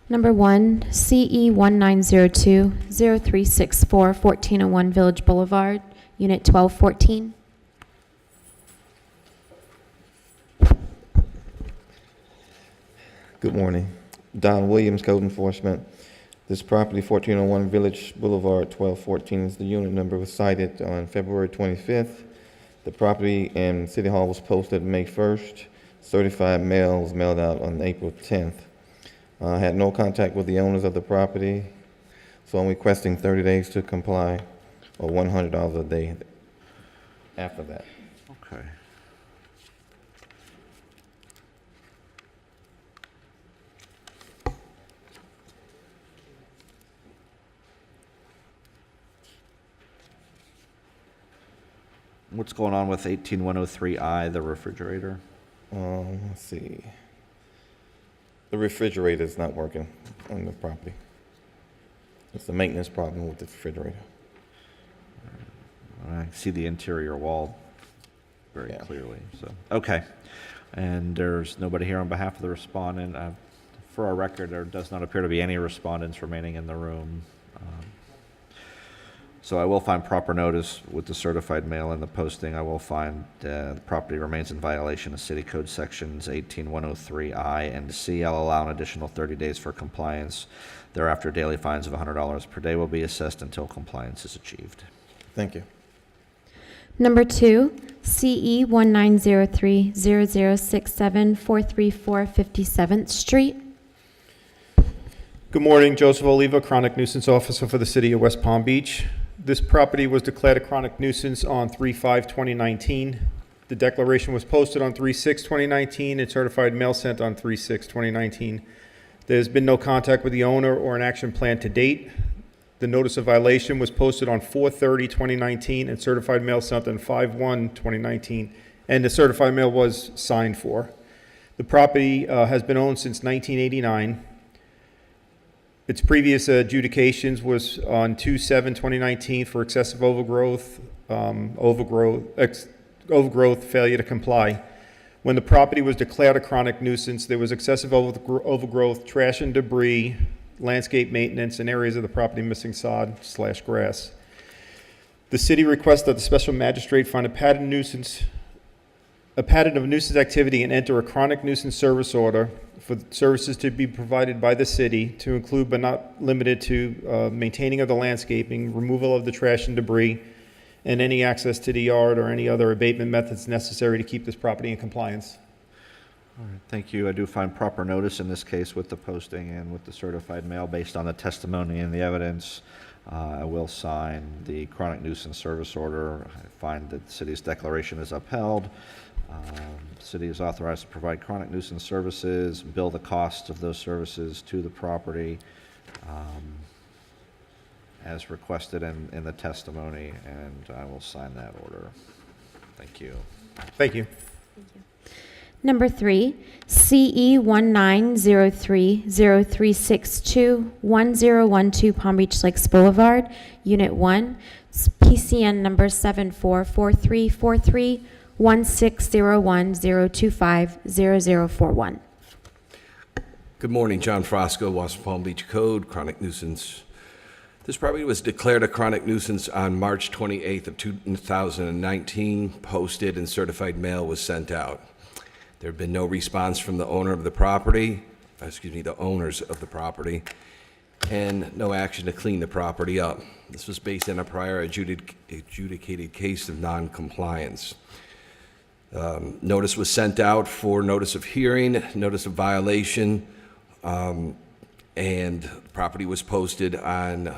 Speaker 2: Number 1, CE1902-0364, 1401 Village Boulevard, Unit 1214.
Speaker 14: Good morning. Don Williams, Code Enforcement. This property, 1401 Village Boulevard, 1214, is the unit number. Was cited on February 25th. The property in City Hall was posted May 1st. Certified mail was mailed out on April 10th. I had no contact with the owners of the property, so I'm requesting 30 days to comply, or $100 a day after that.
Speaker 1: Okay. What's going on with 18103I, the refrigerator?
Speaker 14: Let's see. The refrigerator is not working on the property. It's a maintenance problem with the refrigerator.
Speaker 1: I see the interior wall very
Speaker 14: Yeah.
Speaker 1: clearly, so, okay. And there's nobody here on behalf of the respondent. For our record, there does not appear to be any respondents remaining in the room. So I will find proper notice with the certified mail and the posting. I will find the property remains in violation of City Code Sections 18103I and C. I'll allow an additional 30 days for compliance. Thereafter, daily fines of $100 per day will be assessed until compliance is achieved.
Speaker 14: Thank you.
Speaker 2: Number 2, CE1903-0067, 434 57th Street.
Speaker 15: Good morning, Joseph Oliva, Chronic Nuisance Officer for the City of West Palm Beach. This property was declared a chronic nuisance on 3/5/2019. The declaration was posted on 3/6/2019 and certified mail sent on 3/6/2019. There's been no contact with the owner or an action plan to date. The notice of violation was posted on 4/30/2019 and certified mail sent on 5/1/2019, and the certified mail was signed for. The property has been owned since 1989. Its previous adjudications was on 2/7/2019 for excessive overgrowth, failure to comply. When the property was declared a chronic nuisance, there was excessive overgrowth, trash and debris, landscape maintenance, and areas of the property missing sod/grass. The city requests that the special magistrate find a pattern of nuisance activity and enter a chronic nuisance service order for services to be provided by the city to include but not limited to maintaining of the landscaping, removal of the trash and debris, and any access to the yard or any other abatement methods necessary to keep this property in compliance.
Speaker 1: All right, thank you. I do find proper notice in this case with the posting and with the certified mail based on the testimony and the evidence. I will sign the chronic nuisance service order. I find that the city's declaration is upheld. The city is authorized to provide chronic nuisance services, bill the cost of those services to the property as requested in the testimony, and I will sign that order. Thank you.
Speaker 15: Thank you.
Speaker 2: Number 3, CE190303621012 Palm Beach Lakes Boulevard, Unit 1, PCN number 744343160102500041.
Speaker 16: Good morning, John Frosco, West Palm Beach Code, chronic nuisance. This property was declared a chronic nuisance on March 28th of 2019. Posted and certified mail was sent out. There had been no response from the owner of the property, the owners of the property, and no action to clean the property up. This was based on a prior adjudicated case of non-compliance. Notice was sent out for notice of hearing, notice of violation, and the property was posted on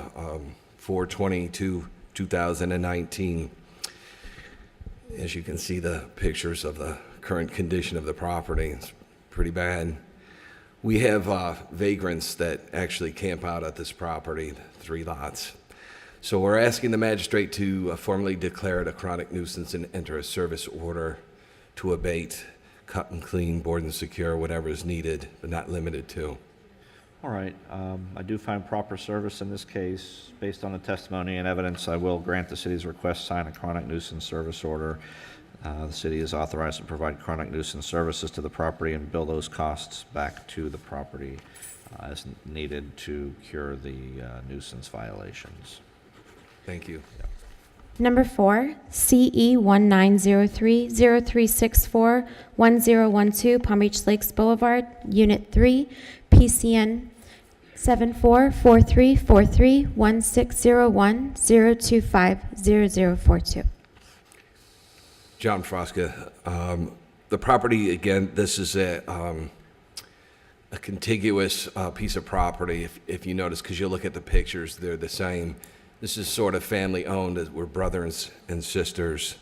Speaker 16: 4/22/2019. As you can see, the pictures of the current condition of the property, it's pretty bad. We have vagrants that actually camp out at this property, 3 lots. So we're asking the magistrate to formally declare it a chronic nuisance and enter a service order to abate, cut and clean, board and secure, whatever is needed, but not limited to.
Speaker 1: All right, I do find proper service in this case. Based on the testimony and evidence, I will grant the city's request, sign a chronic nuisance service order. The city is authorized to provide chronic nuisance services to the property and bill those costs back to the property as needed to cure the nuisance violations.
Speaker 16: Thank you.
Speaker 2: Number 4, CE190303641012 Palm Beach Lakes Boulevard, Unit 3, PCN 744343160102500042.
Speaker 16: John Frosca. The property, again, this is a contiguous piece of property, if you notice, because you look at the pictures, they're the same. This is sort of family-owned, as we're brothers and sisters.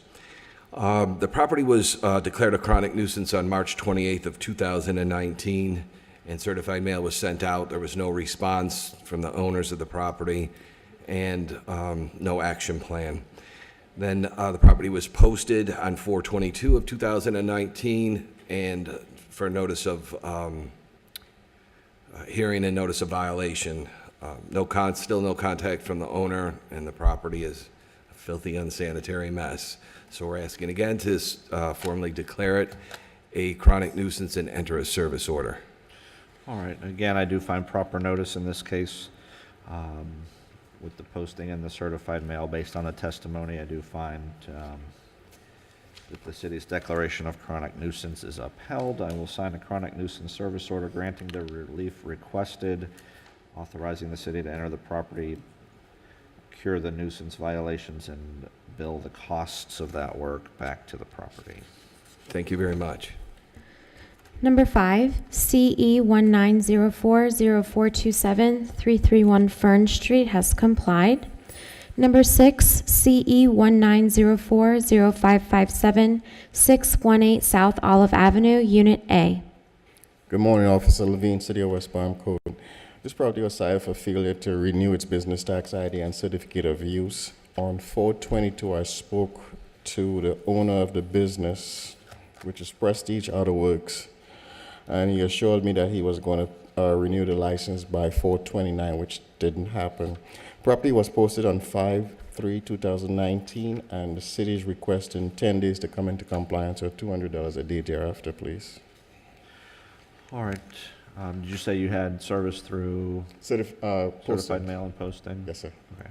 Speaker 16: The property was declared a chronic nuisance on March 28th of 2019, and certified mail was sent out. There was no response from the owners of the property, and no action plan. Then the property was posted on 4/22 of 2019, and for notice of hearing and notice of violation. Still no contact from the owner, and the property is a filthy, unsanitary mess. So we're asking again to formally declare it a chronic nuisance and enter a service order.
Speaker 1: All right, again, I do find proper notice in this case. With the posting and the certified mail, based on the testimony, I do find that the city's declaration of chronic nuisance is upheld. I will sign a chronic nuisance service order granting the relief requested, authorizing the city to enter the property, cure the nuisance violations, and bill the costs of that work back to the property.
Speaker 16: Thank you very much.
Speaker 2: Number 5, CE19040427-331 Fern Street has complied. Number 6, CE19040557-618 South Olive Avenue, Unit A.
Speaker 17: Good morning, Officer Levine, City of West Palm Code. This property was cited for failure to renew its business tax ID and certificate of use. On 4/22, I spoke to the owner of the business, which is Prestige Auto Works, and he assured me that he was going to renew the license by 4/29, which didn't happen. Property was posted on 5/3/2019, and the city is requesting 10 days to come into compliance, or $200 a day thereafter, please.
Speaker 1: All right. Did you say you had service through certified mail and posting?
Speaker 17: Yes, sir.
Speaker 1: Okay.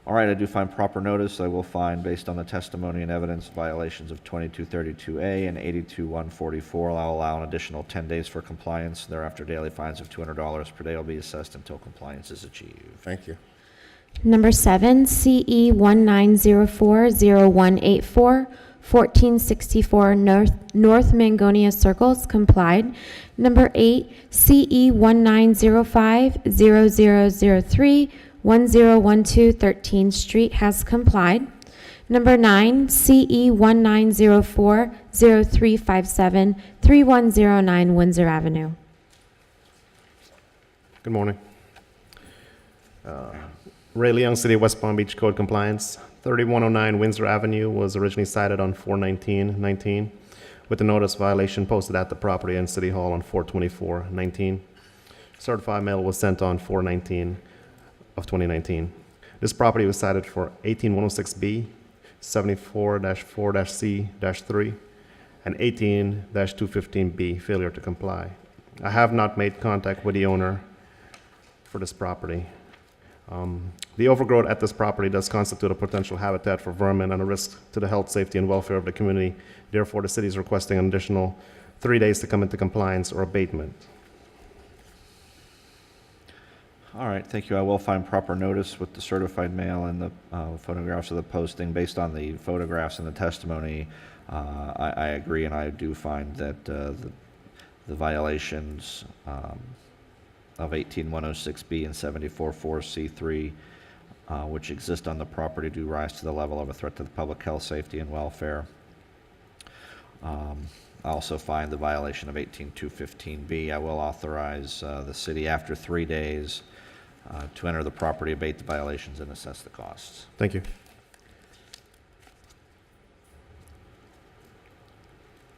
Speaker 1: All right, I do find proper notice. I will find, based on the testimony and evidence, violations of 2232A and 82144. I'll allow an additional 10 days for compliance. Thereafter, daily fines of $200 per day will be assessed until compliance is achieved.
Speaker 17: Thank you.
Speaker 2: Number 7, CE19040184, 1464 North Mangonia Circles, complied. Number 8, CE19050003, 1012 13th Street has complied. Number 9, CE19040357, 3109 Windsor Avenue.
Speaker 18: Good morning. Ray Leong, City of West Palm Beach Code Compliance. 3109 Windsor Avenue was originally cited on 4/19/19. with the notice violation posted at the property and City Hall on 4/24/19. Certified mail was sent on 4/19 of 2019. This property was cited for 18106B, 74-4-C-3, and 18-215B, failure to comply. I have not made contact with the owner for this property. The overgrowth at this property does constitute a potential habitat for vermin and a risk to the health, safety, and welfare of the community. Therefore, the city is requesting an additional 3 days to come into compliance or abatement.
Speaker 1: All right, thank you. I will find proper notice with the certified mail and the photographs of the posting. Based on the photographs and the testimony, I agree, and I do find that the violations of 18106B and 74-4C3, which exist on the property, do rise to the level of a threat to the public health, safety, and welfare. I also find the violation of 18215B. I will authorize the city after 3 days to enter the property, abate the violations, and assess the costs.
Speaker 18: Thank you.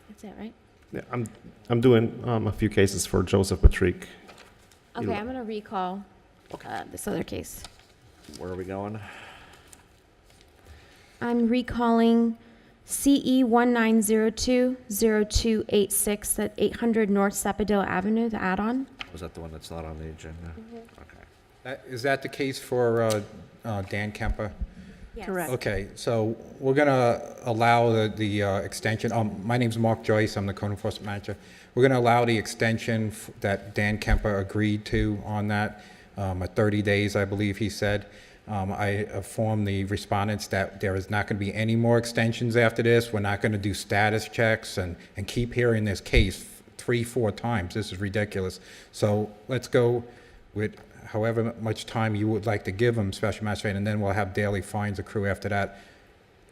Speaker 2: That's it, right?
Speaker 18: Yeah, I'm doing a few cases for Joseph Patrick.
Speaker 2: Okay, I'm going to recall this other case.
Speaker 1: Where are we going?
Speaker 2: I'm recalling CE19020286 at 800 North Sapodilla Avenue, the add-on.
Speaker 1: Was that the one that's not on the agenda? Okay.
Speaker 19: Is that the case for Dan Kemper?
Speaker 2: Yes.
Speaker 3: Correct.
Speaker 19: Okay, so we're going to allow the extension. My name's Mark Joyce. I'm the code enforcement manager. We're going to allow the extension that Dan Kemper agreed to on that, at 30 days, I believe he said. I informed the respondents that there is not going to be any more extensions after this. We're not going to do status checks and keep hearing this case 3-4 times. This is ridiculous. So let's go with however much time you would like to give them, special magistrate, and then we'll have daily fines accrue after that.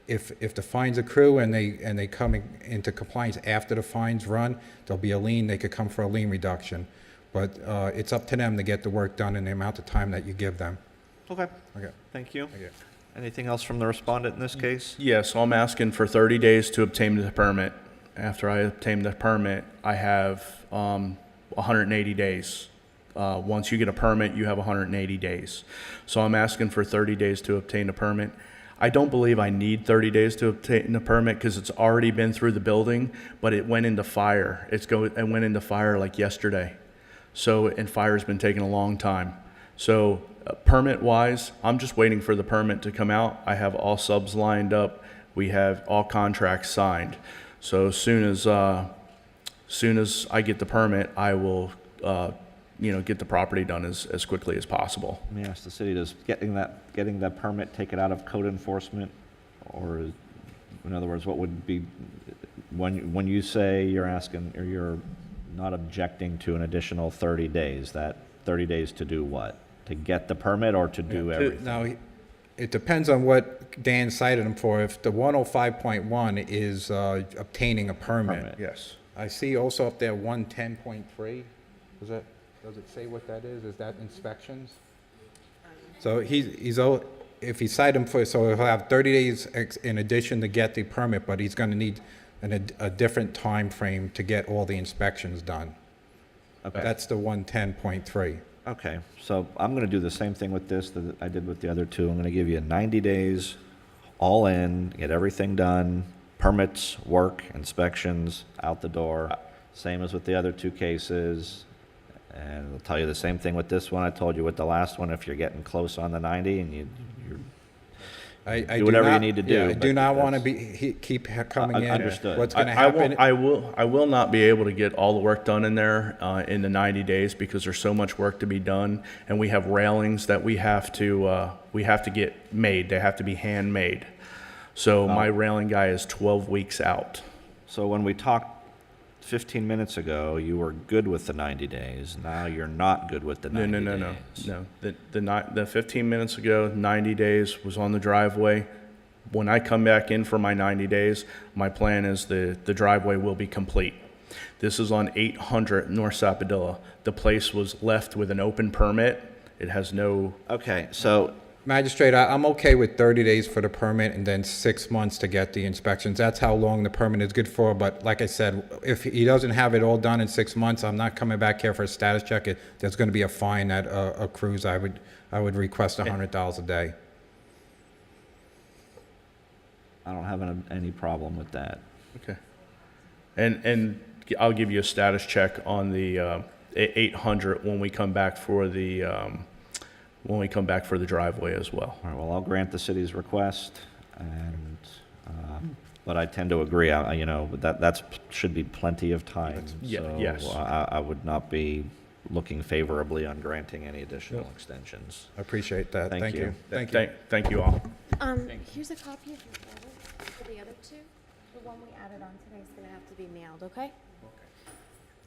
Speaker 19: If the fines accrue and they come into compliance after the fines run, there'll be a lien. They could come for a lien reduction, but it's up to them to get the work done in the amount of time that you give them.
Speaker 1: Okay.
Speaker 19: Okay.
Speaker 1: Thank you.
Speaker 19: Okay.
Speaker 1: Anything else from the respondent in this case?
Speaker 10: Yeah, so I'm asking for 30 days to obtain the permit. After I obtain the permit, I have 180 days. Once you get a permit, you have 180 days. So I'm asking for 30 days to obtain a permit. I don't believe I need 30 days to obtain a permit because it's already been through the building, but it went into fire. It went into fire like yesterday. And fire's been taking a long time. So permit-wise, I'm just waiting for the permit to come out. I have all subs lined up. We have all contracts signed. So as soon as I get the permit, I will get the property done as quickly as possible.
Speaker 1: Let me ask the city, does getting that permit take it out of code enforcement? Or, in other words, what would be, when you say you're asking, or you're not objecting to an additional 30 days, that 30 days to do what? To get the permit or to do everything?
Speaker 19: Now, it depends on what Dan cited him for. If the 105.1 is obtaining a permit.
Speaker 10: Yes.
Speaker 19: I see also up there 110.3. Does it say what that is? Is that inspections? So if he cited him for, so he'll have 30 days in addition to get the permit, but he's going to need a different time frame to get all the inspections done.
Speaker 1: Okay.
Speaker 19: That's the 110.3.
Speaker 1: Okay, so I'm going to do the same thing with this that I did with the other two. I'm going to give you 90 days, all in, get everything done, permits, work, inspections, out the door, same as with the other two cases. And I'll tell you the same thing with this one. I told you with the last one, if you're getting close on the 90 and you're do whatever you need to do.
Speaker 19: Yeah, I do not want to keep coming in.
Speaker 1: Understood.
Speaker 19: What's going to happen?
Speaker 10: I will not be able to get all the work done in there in the 90 days because there's so much work to be done, and we have railings that we have to get made. They have to be handmade. So my railing guy is 12 weeks out.
Speaker 1: So when we talked 15 minutes ago, you were good with the 90 days. Now you're not good with the 90 days.
Speaker 10: No. The 15 minutes ago, 90 days was on the driveway. When I come back in for my 90 days, my plan is the driveway will be complete. This is on 800 North Sapodilla. The place was left with an open permit. It has no...
Speaker 1: Okay, so
Speaker 19: Magistrate, I'm okay with 30 days for the permit and then 6 months to get the inspections. That's how long the permit is good for, but like I said, if he doesn't have it all done in 6 months, I'm not coming back here for a status check. There's going to be a fine that accrues. I would request $100 a day.
Speaker 1: I don't have any problem with that.
Speaker 10: Okay. And I'll give you a status check on the 800 when we come back for the driveway as well.
Speaker 1: All right, well, I'll grant the city's request, and, but I tend to agree, that should be plenty of time.
Speaker 10: Yeah,
Speaker 1: so
Speaker 10: yes.
Speaker 1: I would not be looking favorably on granting any additional extensions.
Speaker 19: I appreciate that. Thank you.
Speaker 10: Thank you all.
Speaker 2: Here's a copy of your photo for the other two. The one we added on today is going to have to be mailed, okay?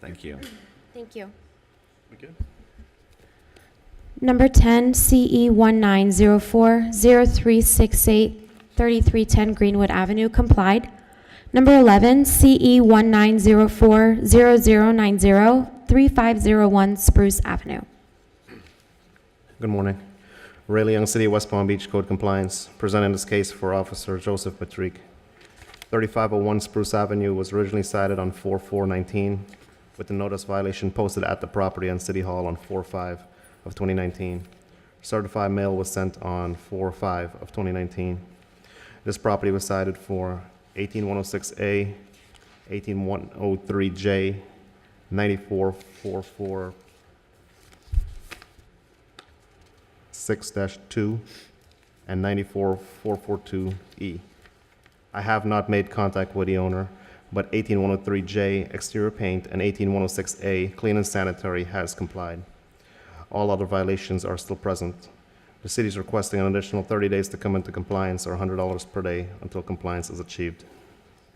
Speaker 1: Thank you.
Speaker 2: Thank you.
Speaker 10: We good?
Speaker 2: Number 10, CE1904-0368, 3310 Greenwood Avenue, complied. Number 11, CE1904-0090, 3501 Spruce Avenue.
Speaker 18: Good morning. Ray Young, City of West Palm Beach, Code Compliance, presenting this case for Officer Joseph Patrick. 3501 Spruce Avenue was originally cited on 4/4/19, with the notice violation posted at the property on City Hall on 4/5 of 2019. Certified mail was sent on 4/5 of 2019. This property was cited for 18106A, 18103J, 9444 6-2 and 94442E. I have not made contact with the owner, but 18103J exterior paint and 18106A clean and sanitary has complied. All other violations are still present. The city is requesting an additional 30 days to come into compliance, or $100 per day until compliance is achieved.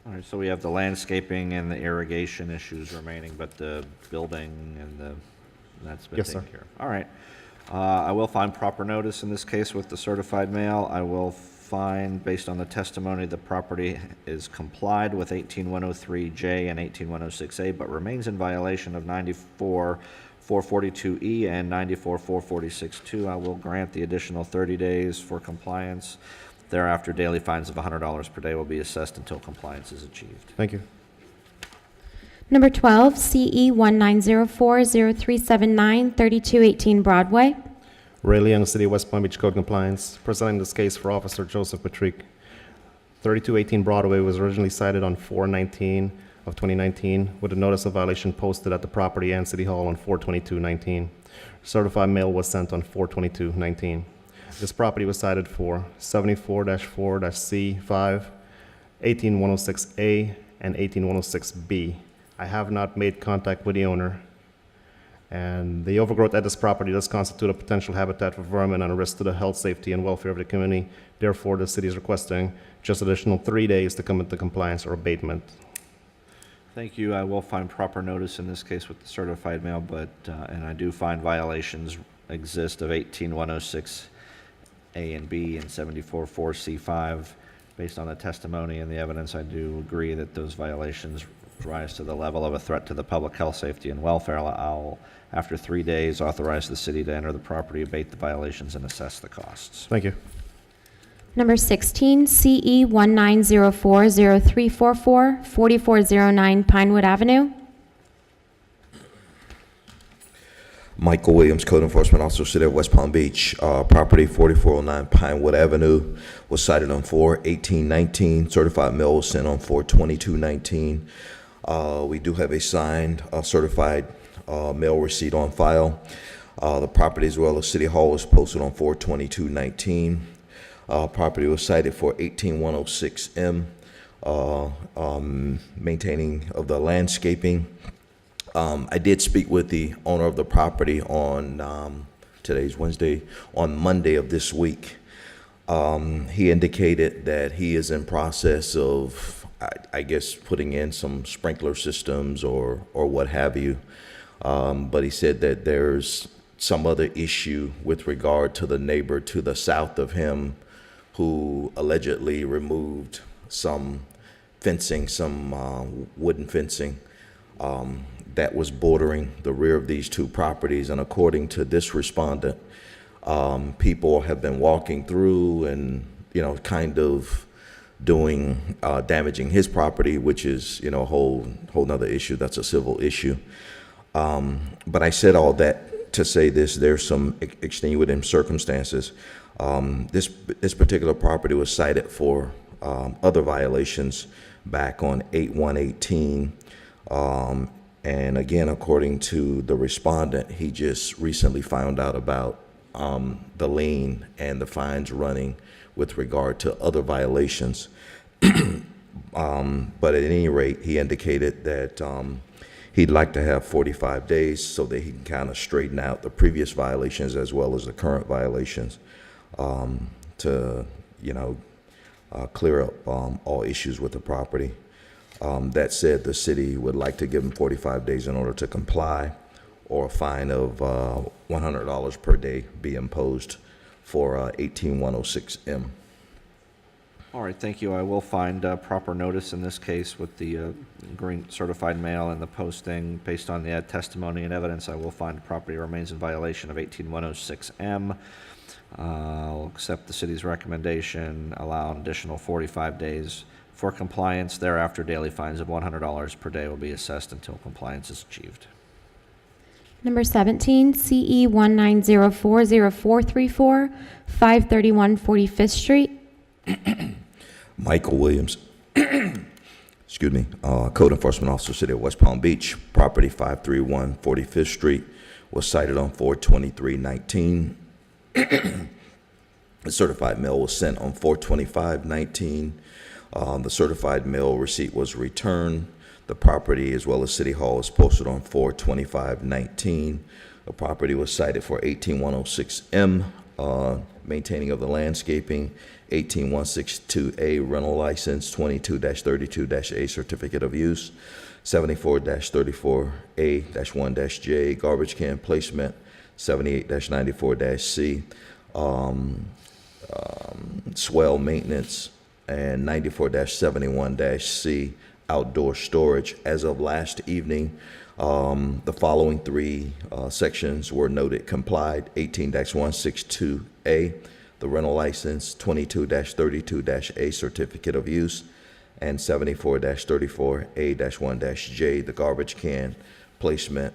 Speaker 1: All right, so we have the landscaping and the irrigation issues remaining, but the building and that's been
Speaker 18: Yes,
Speaker 1: taken
Speaker 18: sir.
Speaker 1: care of. All right. I will find proper notice in this case with the certified mail. I will find, based on the testimony, the property is complied with 18103J and 18106A, but remains in violation of 94442E and 94446-2. I will grant the additional 30 days for compliance. Thereafter, daily fines of $100 per day will be assessed until compliance is achieved.
Speaker 18: Thank you.
Speaker 2: Number 12, CE1904-0379, 3218 Broadway.
Speaker 18: Ray Young, City of West Palm Beach, Code Compliance, presenting this case for Officer Joseph Patrick. 3218 Broadway was originally cited on 4/19 of 2019, with a notice of violation posted at the property and City Hall on 4/22/19. Certified mail was sent on 4/22/19. This property was cited for 74-4-C5, 18106A, and 18106B. I have not made contact with the owner, and the overgrowth at this property does constitute a potential habitat for vermin and a risk to the health, safety, and welfare of the community. Therefore, the city is requesting just additional 3 days to come into compliance or abatement.
Speaker 1: Thank you. I will find proper notice in this case with the certified mail, but, and I do find violations exist of 18106A and B and 74-4C5. Based on the testimony and the evidence, I do agree that those violations rise to the level of a threat to the public health, safety, and welfare. I'll, after 3 days, authorize the city to enter the property, abate the violations, and assess the costs.
Speaker 18: Thank you.
Speaker 2: Number 16, CE1904-0344, 4409 Pinewood Avenue.
Speaker 20: Michael Williams, Code Enforcement Officer, City of West Palm Beach. Property 4409 Pinewood Avenue was cited on 4/18/19. Certified mail was sent on 4/22/19. We do have a signed certified mail receipt on file. The property, as well as City Hall, was posted on 4/22/19. Property was cited for 18106M, maintaining of the landscaping. I did speak with the owner of the property on, today's Wednesday, on Monday of this week. He indicated that he is in process of, I guess, putting in some sprinkler systems or what have you. But he said that there's some other issue with regard to the neighbor to the south of him who allegedly removed some fencing, some wooden fencing, that was bordering the rear of these two properties. And according to this respondent, People have been walking through and, kind of doing, damaging his property, which is, a whole nother issue. That's a civil issue. But I said all that to say this: there's some extenuating circumstances. This particular property was cited for other violations back on 8/1/18. And again, according to the respondent, he just recently found out about the lien and the fines running with regard to other violations. But at any rate, he indicated that he'd like to have 45 days so that he can kind of straighten out the previous violations as well as the current violations to, clear up all issues with the property. That said, the city would like to give him 45 days in order to comply, or a fine of $100 per day be imposed for 18106M.
Speaker 1: All right, thank you. I will find proper notice in this case with the green certified mail and the posting. Based on the testimony and evidence, I will find the property remains in violation of 18106M. I'll accept the city's recommendation, allow an additional 45 days for compliance. Thereafter, daily fines of $100 per day will be assessed until compliance is achieved.
Speaker 2: Number 17, CE1 9040434, 531 45th Street.
Speaker 20: Michael Williams, excuse me, Code Enforcement Officer, City of West Palm Beach. Property 531 45th Street was cited on 4/23/19. The certified mail was sent on 4/25/19. The certified mail receipt was returned. The property, as well as City Hall, is posted on 4/25/19. The property was cited for 18106M, maintaining of the landscaping, 18162A rental license, 22-32-A certificate of use, 74-34A-1-J garbage can placement, 78-94-C swell maintenance, and 94-71-C outdoor storage. As of last evening, the following three sections were noted complied: 18-162A, the rental license, 22-32-A certificate of use, and 74-34A-1-J, the garbage can placement.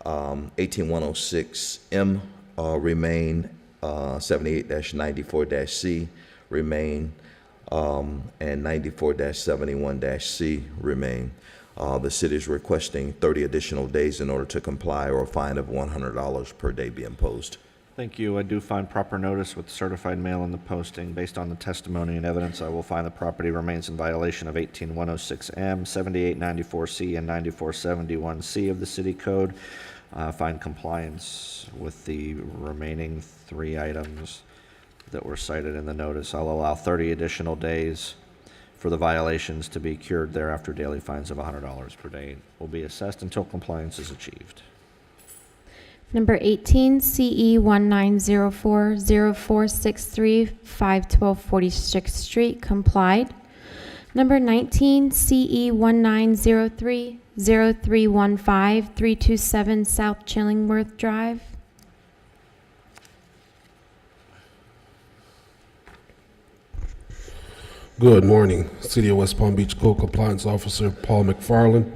Speaker 20: 18106M remain, 78-94-C remain, and 94-71-C remain. The city is requesting 30 additional days in order to comply, or a fine of $100 per day be imposed.
Speaker 1: Thank you. I do find proper notice with certified mail and the posting. Based on the testimony and evidence, I will find the property remains in violation of 18106M, 7894C, and 9471C of the city code. Find compliance with the remaining three items that were cited in the notice. I'll allow 30 additional days for the violations to be cured. Thereafter, daily fines of $100 per day will be assessed until compliance is achieved.
Speaker 2: Number 18, CE1 9040463, 512 46th Street, complied. Number 19, CE1 9030315, 327 South Chillingworth Drive.
Speaker 21: Good morning. City of West Palm Beach Code Compliance Officer Paul McFarland.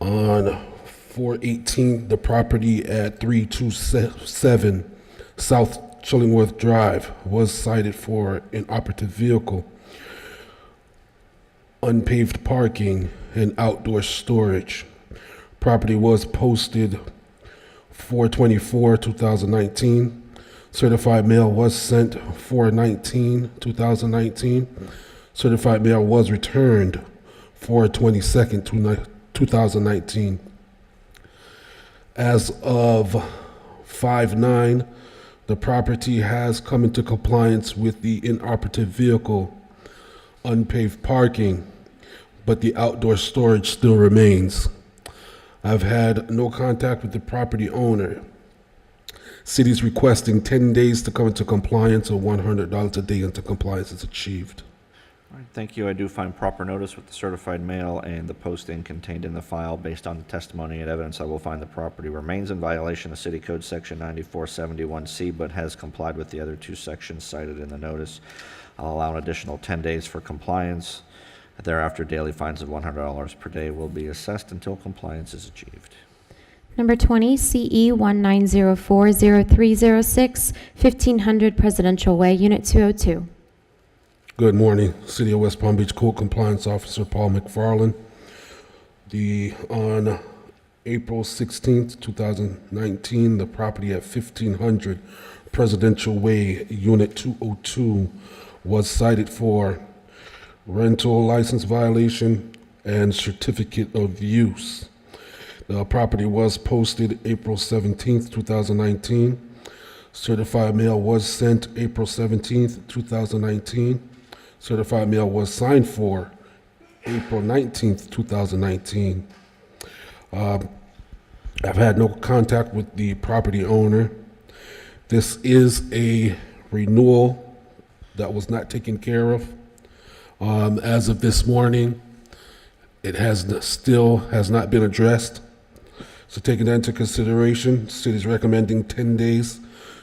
Speaker 21: On 4/18, the property at 327 South Chillingworth Drive was cited for inoperative vehicle, unpaved parking, and outdoor storage. Property was posted 4/24/2019. Certified mail was sent 4/19/2019. Certified mail was returned 4/22/2019. As of 5/9, the property has come into compliance with the inoperative vehicle, unpaved parking, but the outdoor storage still remains. I've had no contact with the property owner. City's requesting 10 days to come into compliance, or $100 a day until compliance is achieved.
Speaker 1: All right, thank you. I do find proper notice with the certified mail and the posting contained in the file. Based on the testimony and evidence, I will find the property remains in violation of City Code Section 9471C, but has complied with the other two sections cited in the notice. I'll allow an additional 10 days for compliance. Thereafter, daily fines of $100 per day will be assessed until compliance is achieved.
Speaker 2: Number 20, CE1 0306, 1500 Presidential Way, Unit 202.
Speaker 21: Good morning, City of West Palm Beach Code Compliance Officer Paul McFarland. On April 16th, 2019, the property at 1500 Presidential Way, Unit 202, was cited for rental license violation and certificate of use. The property was posted April 17th, 2019. Certified mail was sent April 17th, 2019. Certified mail was signed for April 19th, 2019. I've had no contact with the property owner. This is a renewal that was not taken care of. As of this morning, it still has not been addressed. So taking that into consideration, the city is recommending 10 days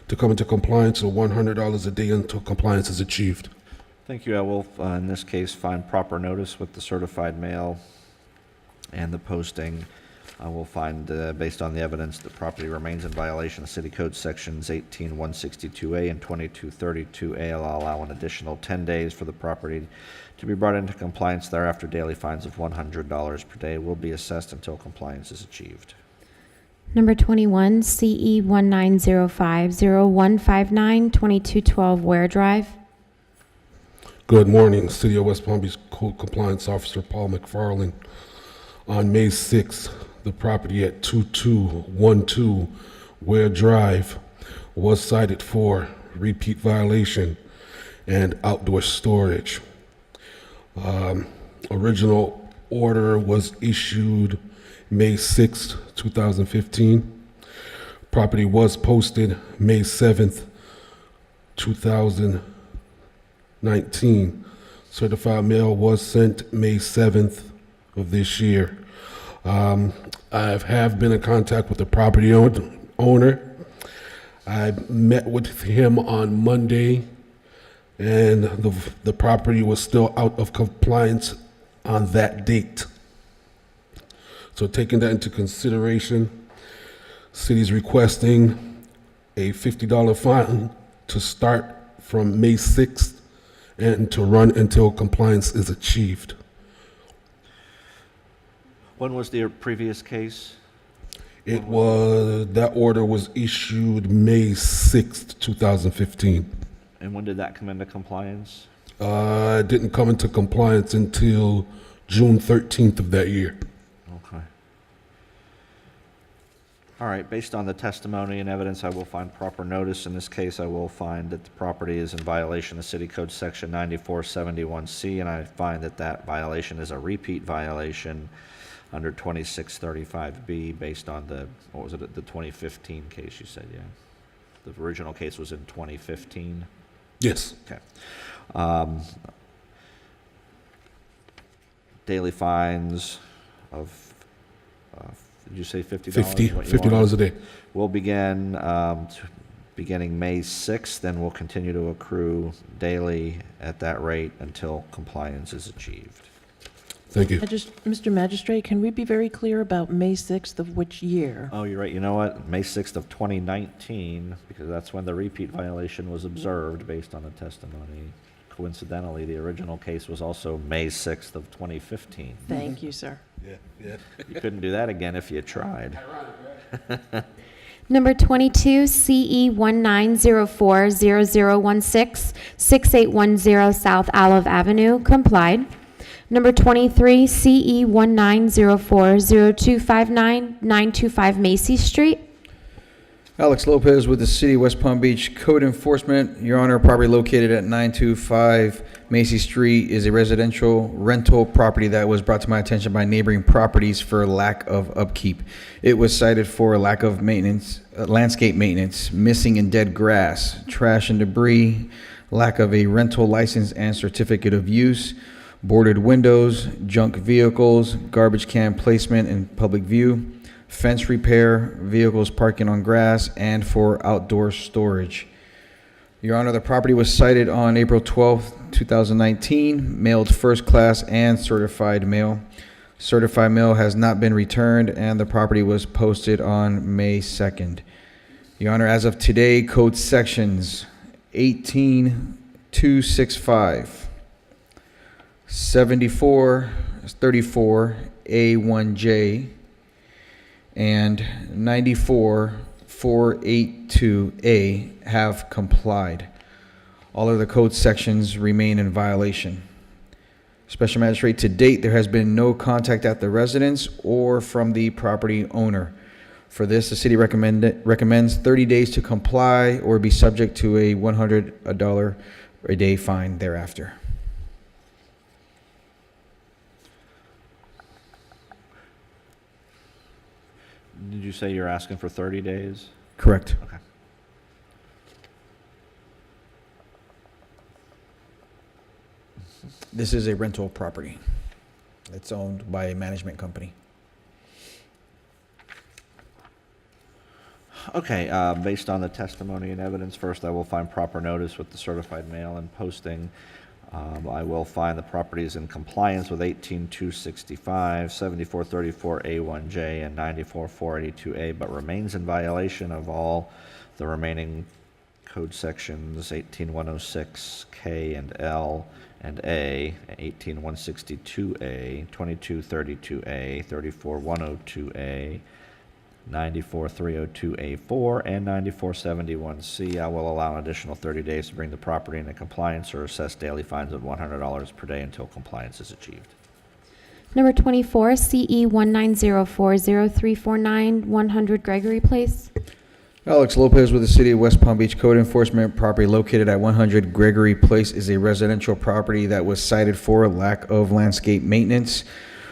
Speaker 21: to come into compliance or $100 a day until compliance is achieved.
Speaker 1: Thank you. I will, in this case, find proper notice with the certified mail and the posting. I will find, based on the evidence, the property remains in violation of City Code Sections 18162A and 2232A. I'll allow an additional 10 days for the property to be brought into compliance. Thereafter, daily fines of $100 per day will be assessed until compliance is achieved.
Speaker 2: Number 21, CE1905 0159 2212 Ware Drive.
Speaker 21: Good morning, City of West Palm Beach Code Compliance Officer Paul McFarland. On May 6th, the property at 2212 Ware Drive was cited for repeat violation and outdoor storage. Original order was issued May 6th, 2015. Property was posted May 7th, 2019. Certified mail was sent May 7th of this year. I have been in contact with the property owner. I met with him on Monday, and the property was still out of compliance on that date. So taking that into consideration, city's requesting a $50 fine to start from May 6th and to run until compliance is achieved.
Speaker 1: When was the previous case?
Speaker 21: That order was issued May 6th, 2015.
Speaker 1: And when did that come into compliance?
Speaker 21: It didn't come into compliance until June 13th of that year.
Speaker 1: Okay. All right, based on the testimony and evidence, I will find proper notice. In this case, I will find that the property is in violation of City Code Section 9471C, and I find that that violation is a repeat violation under 2635B based on the 2015 case you said, yeah? The original case was in 2015?
Speaker 21: Yes.
Speaker 1: Okay. Daily fines of, did you say $50?
Speaker 21: $50 a day.
Speaker 1: We'll begin, beginning May 6th, then we'll continue to accrue daily at that rate until compliance is achieved.
Speaker 21: Thank you.
Speaker 9: Mr. Magistrate, can we be very clear about May 6th of which year?
Speaker 1: Oh, you're right. You know what? May 6th of 2019, because that's when the repeat violation was observed based on the testimony. Coincidentally, the original case was also May 6th of 2015.
Speaker 9: Thank you, sir.
Speaker 21: Yeah.
Speaker 1: You couldn't do that again if you tried.
Speaker 2: Number 22, CE1904 0016 6810 South Olive Avenue, complied. Number 23, CE1904 0259 925 Macy Street.
Speaker 7: Alex Lopez with the City of West Palm Beach Code Enforcement. Your Honor, property located at 925 Macy Street is a residential rental property that was brought to my attention by neighboring properties for lack of upkeep. It was cited for lack of maintenance, landscape maintenance, missing and dead grass, trash and debris, lack of a rental license and certificate of use, boarded windows, junk vehicles, garbage can placement in public view, fence repair, vehicles parking on grass, and for outdoor storage. Your Honor, the property was cited on April 12th, 2019, mailed first class and certified mail. Certified mail has not been returned, and the property was posted on May 2nd. Your Honor, as of today, code sections 18265, 7434A1J, and 94482A have complied. All of the code sections remain in violation. Special Magistrate, to date, there has been no contact at the residence or from the property owner. For this, the city recommends 30 days to comply or be subject to a $100 a day fine thereafter.
Speaker 1: Did you say you're asking for 30 days?
Speaker 7: Correct.
Speaker 1: Okay.
Speaker 7: This is a rental property. It's owned by a management company.
Speaker 1: Okay, based on the testimony and evidence, first I will find proper notice with the certified mail and posting. I will find the property is in compliance with 18265, 7434A1J, and 94482A, but remains in violation of all the remaining code sections 18106K and L and A, 18162A, 2232A, 34102A, 94302A4, and 9471C. I will allow an additional 30 days to bring the property into compliance or assess daily fines of $100 per day until compliance is achieved.
Speaker 2: Number 24, CE190403491 100 Gregory Place.
Speaker 7: Alex Lopez with the City of West Palm Beach Code Enforcement. Property located at 100 Gregory Place is a residential property that was cited for lack of landscape maintenance.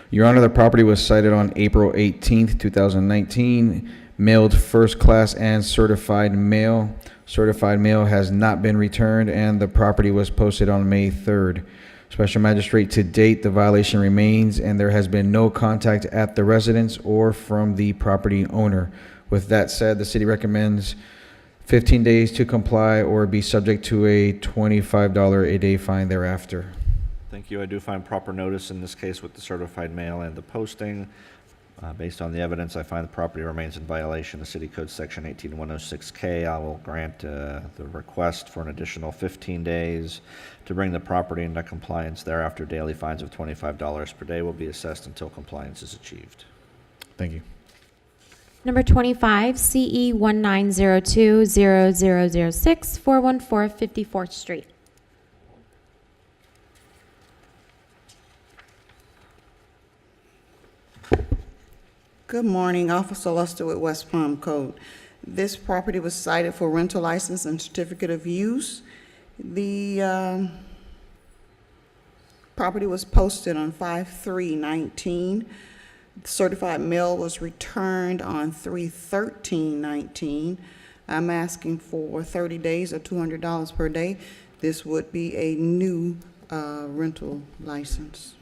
Speaker 7: Your Honor, the property was cited on April 18th, 2019, mailed first class and certified mail. Certified mail has not been returned, and the property was posted on May 3rd. Special Magistrate, to date, the violation remains, and there has been no contact at the residence or from the property owner. With that said, the city recommends 15 days to comply or be subject to a $25 a day fine thereafter.
Speaker 1: Thank you. I do find proper notice in this case with the certified mail and the posting. Based on the evidence, I find the property remains in violation of City Code Section 18106K. I will grant the request for an additional 15 days to bring the property into compliance. Thereafter, daily fines of $25 per day will be assessed until compliance is achieved.
Speaker 7: Thank you.
Speaker 2: Number 25, CE190200006 414 54th Street.
Speaker 6: Good morning, Officer Luster with West Palm Code. This property was cited for rental license and certificate of use. The property was posted on 5/3/19. Certified mail was returned on 3/13/19. I'm asking for 30 days or $200 per day. This would be a new rental license.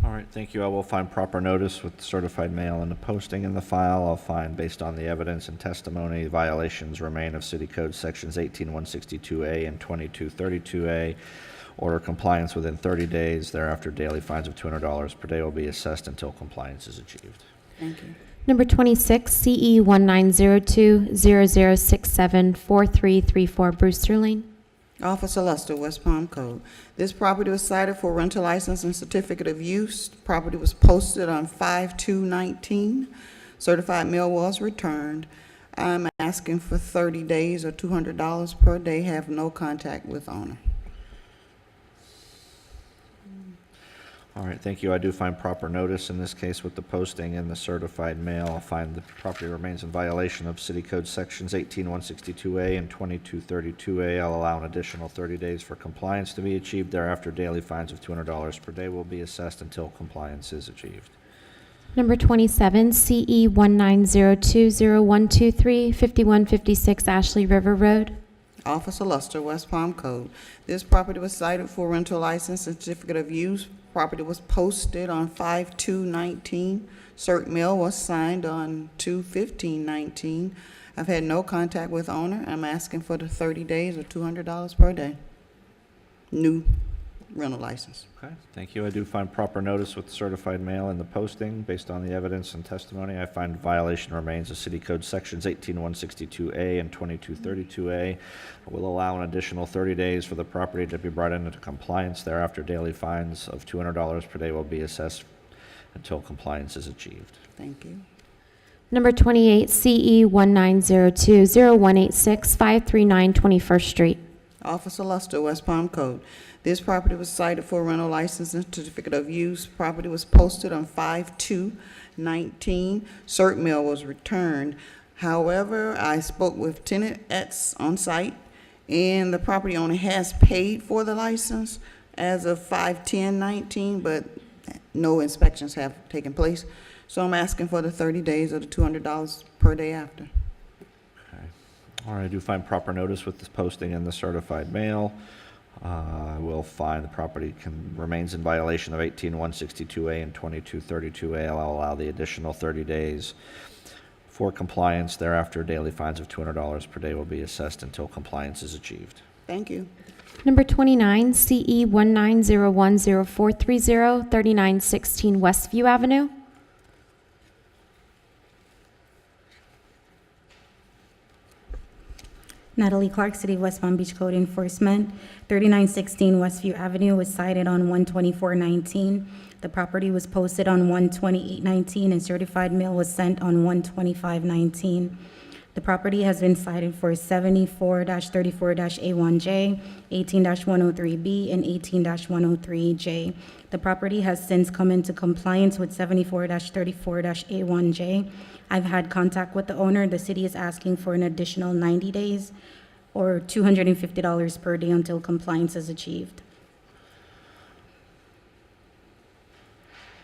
Speaker 1: All right, thank you. I will find proper notice with the certified mail and the posting in the file. I'll find, based on the evidence and testimony, violations remain of City Code Sections 18162A and 2232A. Order compliance within 30 days. Thereafter, daily fines of $200 per day will be assessed until compliance is achieved.
Speaker 6: Thank you.
Speaker 2: Number 26, CE190200067 4334 Brewster Lane.
Speaker 6: Officer Luster, West Palm Code. This property was cited for rental license and certificate of use. Property was posted on 5/2/19. Certified mail was returned. I'm asking for 30 days or $200 per day. Have no contact with owner.
Speaker 1: All right, thank you. I do find proper notice in this case with the posting and the certified mail. I'll find the property remains in violation of City Code Sections 18162A and 2232A. I'll allow an additional 30 days for compliance to be achieved. Thereafter, daily fines of $200 per day will be assessed until compliance is achieved.
Speaker 2: Number 27, CE190200123 5156 Ashley River Road.
Speaker 6: Officer Luster, West Palm Code. This property was cited for rental license and certificate of use. Property was posted on 5/2/19. Cert mail was signed on 2/15/19. I've had no contact with owner. I'm asking for the 30 days or $200 per day. New rental license.
Speaker 1: Okay, thank you. I do find proper notice with certified mail in the posting. Based on the evidence and testimony, I find violation remains of City Code Sections 18162A and 2232A. I will allow an additional 30 days for the property to be brought into compliance. Thereafter, daily fines of $200 per day will be assessed until compliance is achieved.
Speaker 6: Thank you.
Speaker 2: Number 28, CE1902-0186, 539 21st Street.
Speaker 6: Officer Luster, West Palm Code. This property was cited for rental license and certificate of use. Property was posted on 5/2/19. Cert mail was returned. However, I spoke with tenant on site, and the property owner has paid for the license as of 5/10/19, but no inspections have taken place. So I'm asking for the 30 days or the $200 per day after.
Speaker 1: Okay. All right, I do find proper notice with this posting in the certified mail. I will find the property remains in violation of 18162A and 2232A. I'll allow the additional 30 days for compliance. Thereafter, daily fines of $200 per day will be assessed until compliance is achieved.
Speaker 6: Thank you.
Speaker 2: Number 29, CE19010430, 3916 Westview Avenue.
Speaker 12: Natalie Clark, City of West Palm Beach Code Enforcement. 3916 Westview Avenue was cited on 1/24/19. The property was posted on 1/28/19 and certified mail was sent on 1/25/19. The property has been cited for 74-34-A1J, 18-103B, and 18-103J. The property has since come into compliance with 74-34-A1J. I've had contact with the owner. The city is asking for an additional 90 days or $250 per day until compliance is achieved.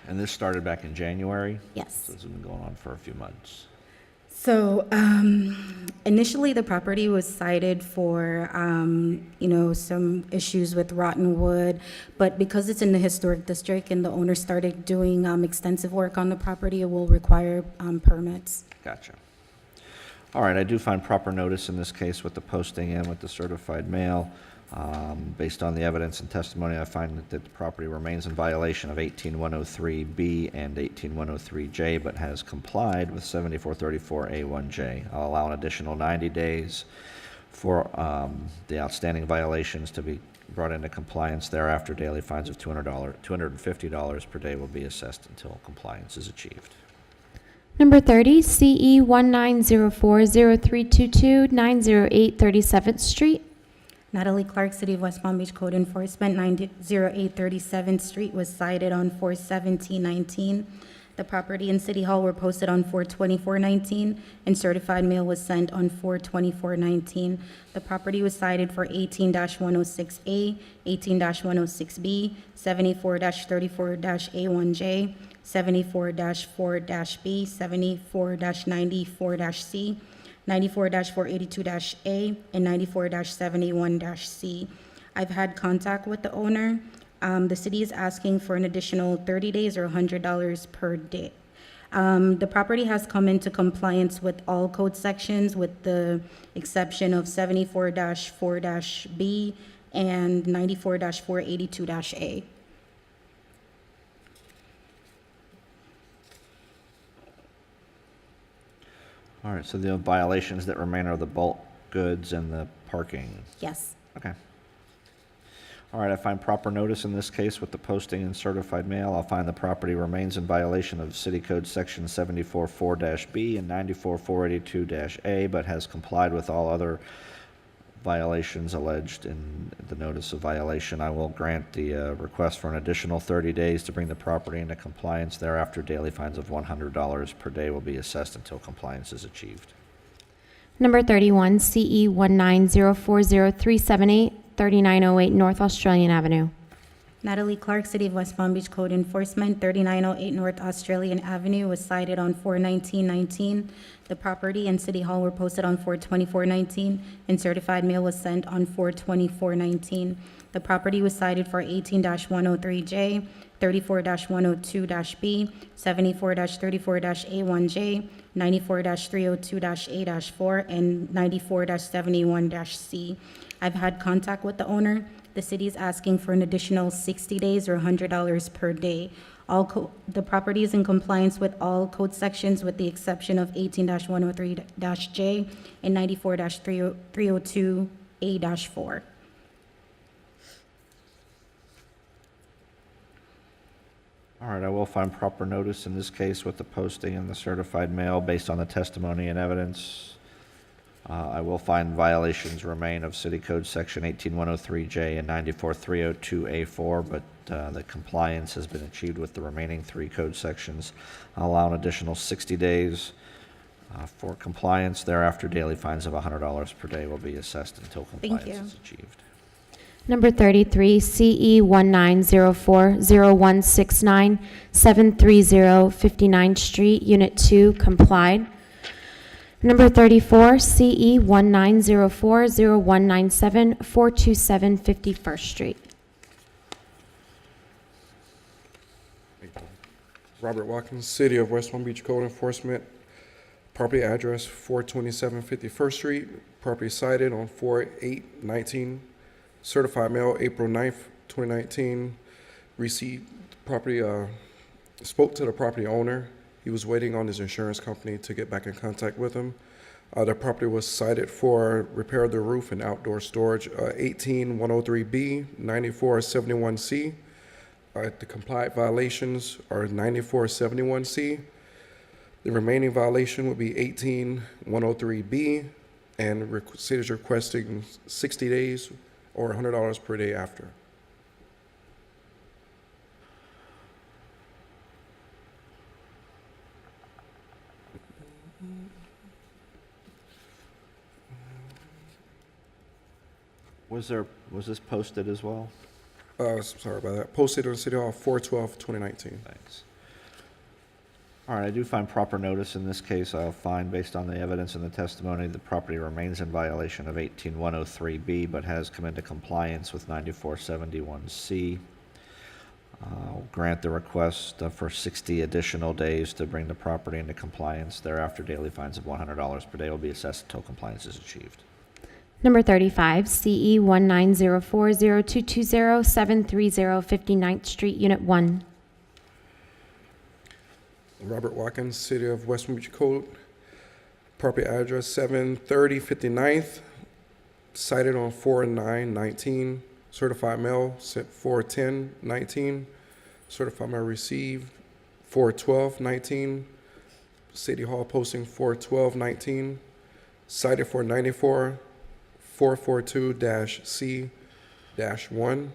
Speaker 1: And this started back in January?
Speaker 12: Yes.
Speaker 1: So this has been going on for a few months.
Speaker 12: So initially, the property was cited for, some issues with rotten wood, but because it's in the historic district and the owner started doing extensive work on the property, it will require permits.
Speaker 1: Gotcha. All right, I do find proper notice in this case with the posting and with the certified mail. Based on the evidence and testimony, I find that the property remains in violation of 18103B and 18103J, but has complied with 7434A1J. I'll allow an additional 90 days for the outstanding violations to be brought into compliance. Thereafter, daily fines of $250 per day will be assessed until compliance is achieved.
Speaker 2: Number 30, CE19040322, 908 37th Street.
Speaker 12: Natalie Clark, City of West Palm Beach Code Enforcement, 908 37th Street was cited on 4/17/19. The property and City Hall were posted on 4/24/19, and certified mail was sent on 4/24/19. The property was cited for 18-106A, 18-106B, 74-34-A1J, 74-4-B, 74-94-C, 94-482-A, and 94-71-C. I've had contact with the owner. The city is asking for an additional 30 days or $100 per day. The property has come into compliance with all code sections with the exception of 74-4-B and 94-482-A.
Speaker 1: All right, so the violations that remain are the bulk goods and the parking.
Speaker 12: Yes.
Speaker 1: Okay. All right, I find proper notice in this case with the posting and certified mail. I'll find the property remains in violation of City Code Section 74-4-B and 94-482-A, but has complied with all other violations alleged in the notice of violation. I will grant the request for an additional 30 days to bring the property into compliance. Thereafter, daily fines of $100 per day will be assessed until compliance is achieved.
Speaker 2: Number 31, CE19040378, 3908 North Australian Avenue.
Speaker 12: Natalie Clark, City of West Palm Beach Code Enforcement, 3908 North Australian Avenue, was cited on 4/19/19. The property and City Hall were posted on 4/24/19, and certified mail was sent on 4/24/19. The property was cited for 18-103J, 34-102-B, 74-34-A1J, 94-302-A-4, and 94-71-C. I've had contact with the owner. The city is asking for an additional 60 days or $100 per day. The property is in compliance with all code sections with the exception of 18-103-J and 94-302-A-4.
Speaker 1: All right, I will find proper notice in this case with the posting and the certified mail based on the testimony and evidence. I will find violations remain of City Code Section 18103J and 94302A4, but the compliance has been achieved with the remaining 3 code sections. I'll allow an additional 60 days for compliance. Thereafter, daily fines of $100 per day will be assessed until compliance is achieved.
Speaker 2: Number 33, CE1 0169 730 59th Street, Unit 2, complied. Number 34, CE1 0197 427 51st Street.
Speaker 8: Robert Watkins, City of West Palm Beach Code Enforcement. Property address 427 51st Street. Property cited on 4/8/19. Certified mail April 9th, 2019. Received property, spoke to the property owner. He was waiting on his insurance company to get back in contact with him. The property was cited for repair of the roof and outdoor storage, 18103B, 9471C. The compliant violations are 9471C. The remaining violation would be 18103B, and city is requesting 60 days or $100 per day after.
Speaker 1: Was this posted as well?
Speaker 8: Sorry about that. Posted on City Hall 4/12/2019.
Speaker 1: Thanks. All right, I do find proper notice in this case. I'll find, based on the evidence and the testimony, the property remains in violation of 18103B, but has come into compliance with 9471C. I'll grant the request for 60 additional days to bring the property into compliance. Thereafter, daily fines of $100 per day will be assessed until compliance is achieved.
Speaker 2: Number 35, CE1 0220 730 59th Street, Unit 1.
Speaker 8: Robert Watkins, City of West Palm Beach Code. Property address 730 59th. Cited on 4/9/19. Certified mail sent 4/10/19. Certified mail received 4/12/19. City Hall posting 4/12/19. Cited for 94-442-C-1,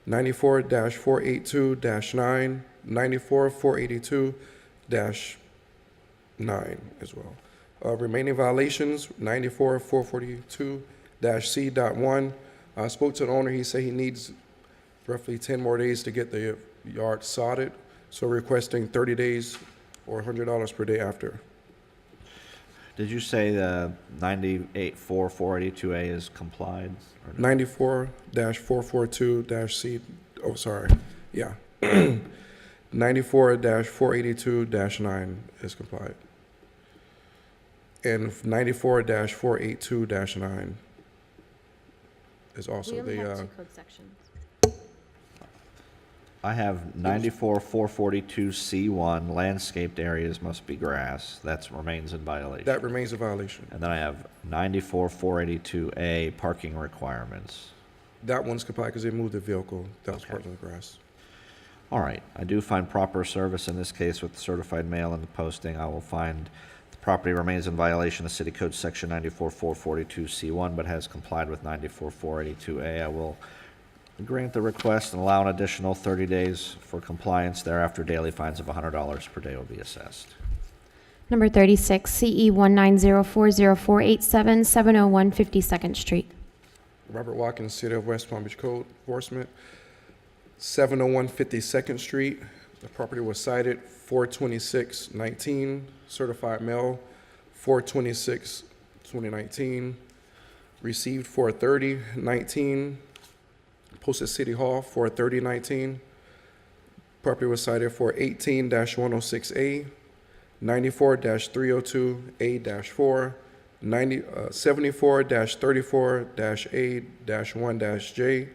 Speaker 8: 94-482-9, 94-482-9 as well. Remaining violations, 94-442-C.1. I spoke to the owner. He said he needs roughly 10 more days to get the yard sodded, so requesting 30 days or $100 per day after.
Speaker 1: Did you say the 98-482A is complied?
Speaker 8: 94-442-C, oh, sorry, yeah. 94-482-9 is complied. And 94-482-9 is also
Speaker 2: We only
Speaker 8: the,
Speaker 2: have 2 code sections.
Speaker 1: I have 94-442C1, landscaped areas must be grass. That remains in violation.
Speaker 8: that remains a violation.
Speaker 1: And then I have 94-482A, parking requirements.
Speaker 8: That one's complied because they moved the vehicle. That was part of the grass.
Speaker 1: All right, I do find proper service in this case with the certified mail and the posting. I will find the property remains in violation of City Code Section 94-442C1, but has complied with 94-482A. I will grant the request and allow an additional 30 days for compliance. Thereafter, daily fines of $100 per day will be assessed.
Speaker 2: Number 36, CE1 487 701 52nd Street.
Speaker 8: Robert Watkins, City of West Palm Beach Code Enforcement. 701 52nd Street. The property was cited 4/26/19, certified mail 4/26/2019, received 4/30/19, posted City Hall 4/30/19. Property was cited for 18-106A, 94-302A-4, 74-34-A-1-J,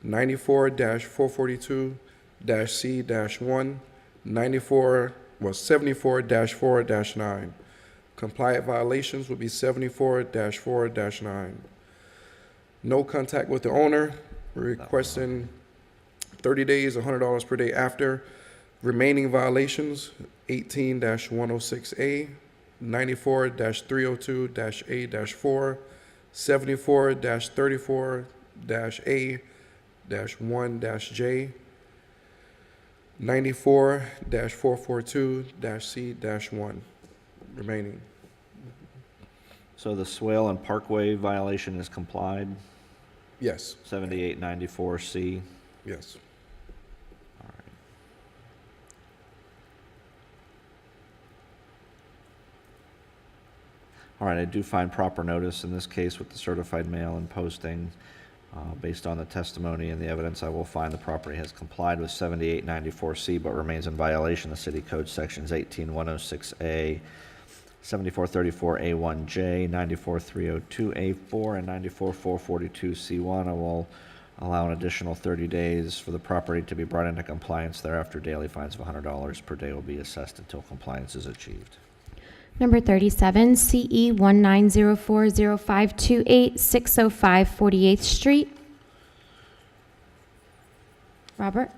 Speaker 8: 94-442-C-1, 74-4-9. Compliant violations would be 74-4-9. No contact with the owner, requesting 30 days, $100 per day after. Remaining violations, 18-106A, 94-302-A-4, 74-34-A-1-J, 94-442-C-1 remaining.
Speaker 1: So the Swale and Parkway violation is complied?
Speaker 8: Yes.
Speaker 1: 7894C?
Speaker 8: Yes.
Speaker 1: All right, I do find proper notice in this case with the certified mail and posting. Based on the testimony and the evidence, I will find the property has complied with 7894C but remains in violation of City Code Sections 18106A, 7434A1J, 94302A4, and 94442C1. I will allow an additional 30 days for the property to be brought into compliance. Thereafter, daily fines of $100 per day will be assessed until compliance is achieved.
Speaker 2: Number 37, CE 19040528, 605 48th Street. Robert?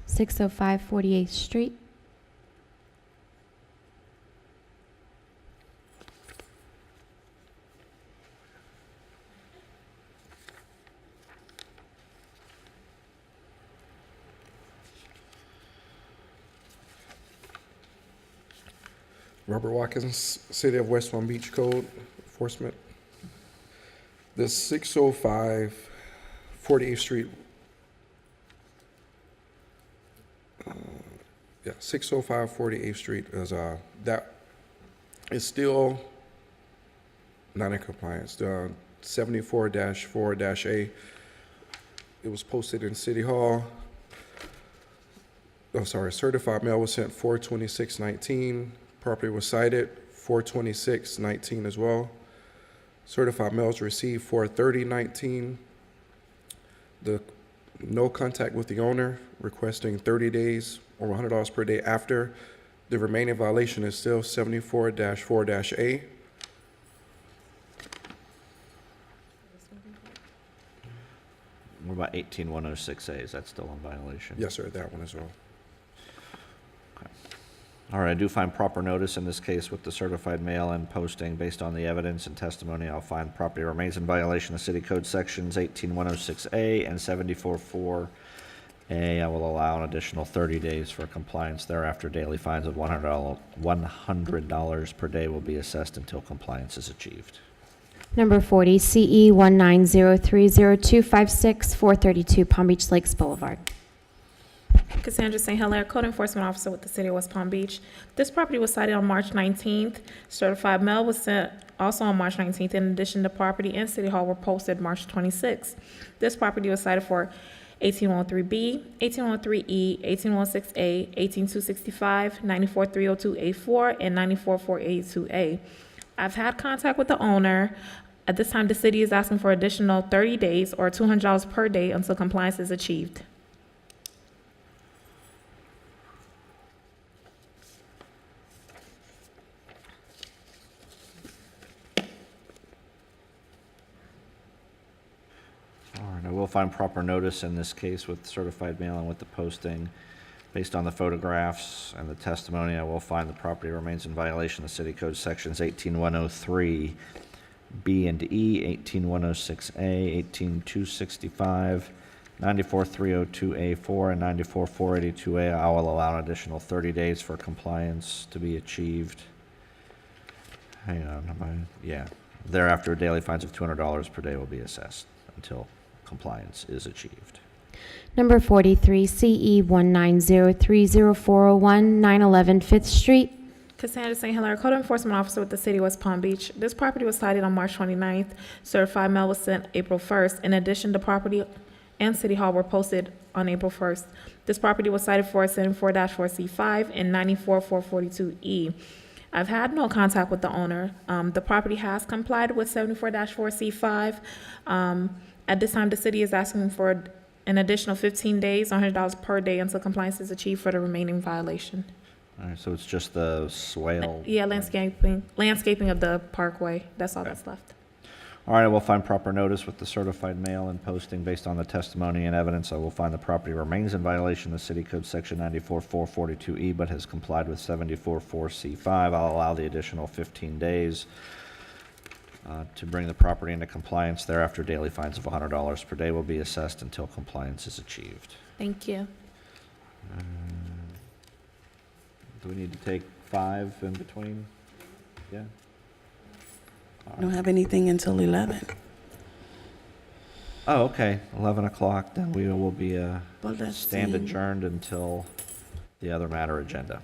Speaker 2: (605 48th Street).
Speaker 8: Robert Watkins, City of West Palm Beach Code Enforcement. The 605 48th Street. 605 48th Street is that is still not in compliance. The 74-4-A. It was posted in City Hall. Oh, sorry. Certified mail was sent 4/26/19. Property was cited 4/26/19 as well. Certified mails received 4/30/19. The no contact with the owner, requesting 30 days or $100 per day after. The remaining violation is still 74-4-A.
Speaker 1: What about 18106A? Is that still in violation?
Speaker 8: Yes, sir, that one as well.
Speaker 1: All right, I do find proper notice in this case with the certified mail and posting. Based on the evidence and testimony, I'll find property remains in violation of City Code Sections 18106A and 74-4A. I will allow an additional 30 days for compliance. Thereafter, daily fines of $100 per day will be assessed until compliance is achieved.
Speaker 2: Number 40, CE 19030256, 432 Palm Beach Lakes Boulevard.
Speaker 5: Cassandra St. Hilaire, Code Enforcement Officer with the City of West Palm Beach. This property was cited on March 19th. Certified mail was sent also on March 19th. In addition, the property and City Hall were posted March 26th. This property was cited for 1803B, 1803E, 1816A, 18265, 94302A4, and 94482A. I've had contact with the owner. At this time, the city is asking for additional 30 days or $200 per day until compliance is achieved.
Speaker 1: All right, I will find proper notice in this case with certified mail and with the posting. Based on the photographs and the testimony, I will find the property remains in violation of City Code Sections 18103B and E, 18106A, 18265, 94-302A4 and 94-482A, I will allow an additional 30 days for compliance to be achieved. Hang on, yeah. Thereafter, daily fines of $200 per day will be assessed until compliance is achieved.
Speaker 2: Number 43, CE 190304001, 911 5th Street.
Speaker 5: Cassandra St. Hilaire, Code Enforcement Officer with the City of West Palm Beach. This property was cited on March 29th. Certified mail was sent April 1st. In addition, the property and City Hall were posted on April 1st. This property was cited for 74-4C5 and 94-442E. I've had no contact with the owner. The property has complied with 74-4C5. At this time, the city is asking for an additional 15 days, $100 per day until compliance is achieved for the remaining violation.
Speaker 1: All right, so it's just the swale.
Speaker 5: Yeah, landscaping of the parkway. That's all that's left.
Speaker 1: All right, I will find proper notice with the certified mail and posting based on the testimony and evidence. I will find the property remains in violation of City Code Section 94-442E, but has complied with 74-4C5. I'll allow the additional 15 days to bring the property into compliance. Thereafter, daily fines of $100 per day will be assessed until compliance is achieved.
Speaker 5: Thank you.
Speaker 1: Do we need to take 5 in between? Yeah?
Speaker 13: I don't have anything until 11.
Speaker 1: Oh, okay, 11 o'clock, then we will be
Speaker 13: Well, let's
Speaker 1: stand
Speaker 13: see.
Speaker 1: adjourned until the other matter agenda.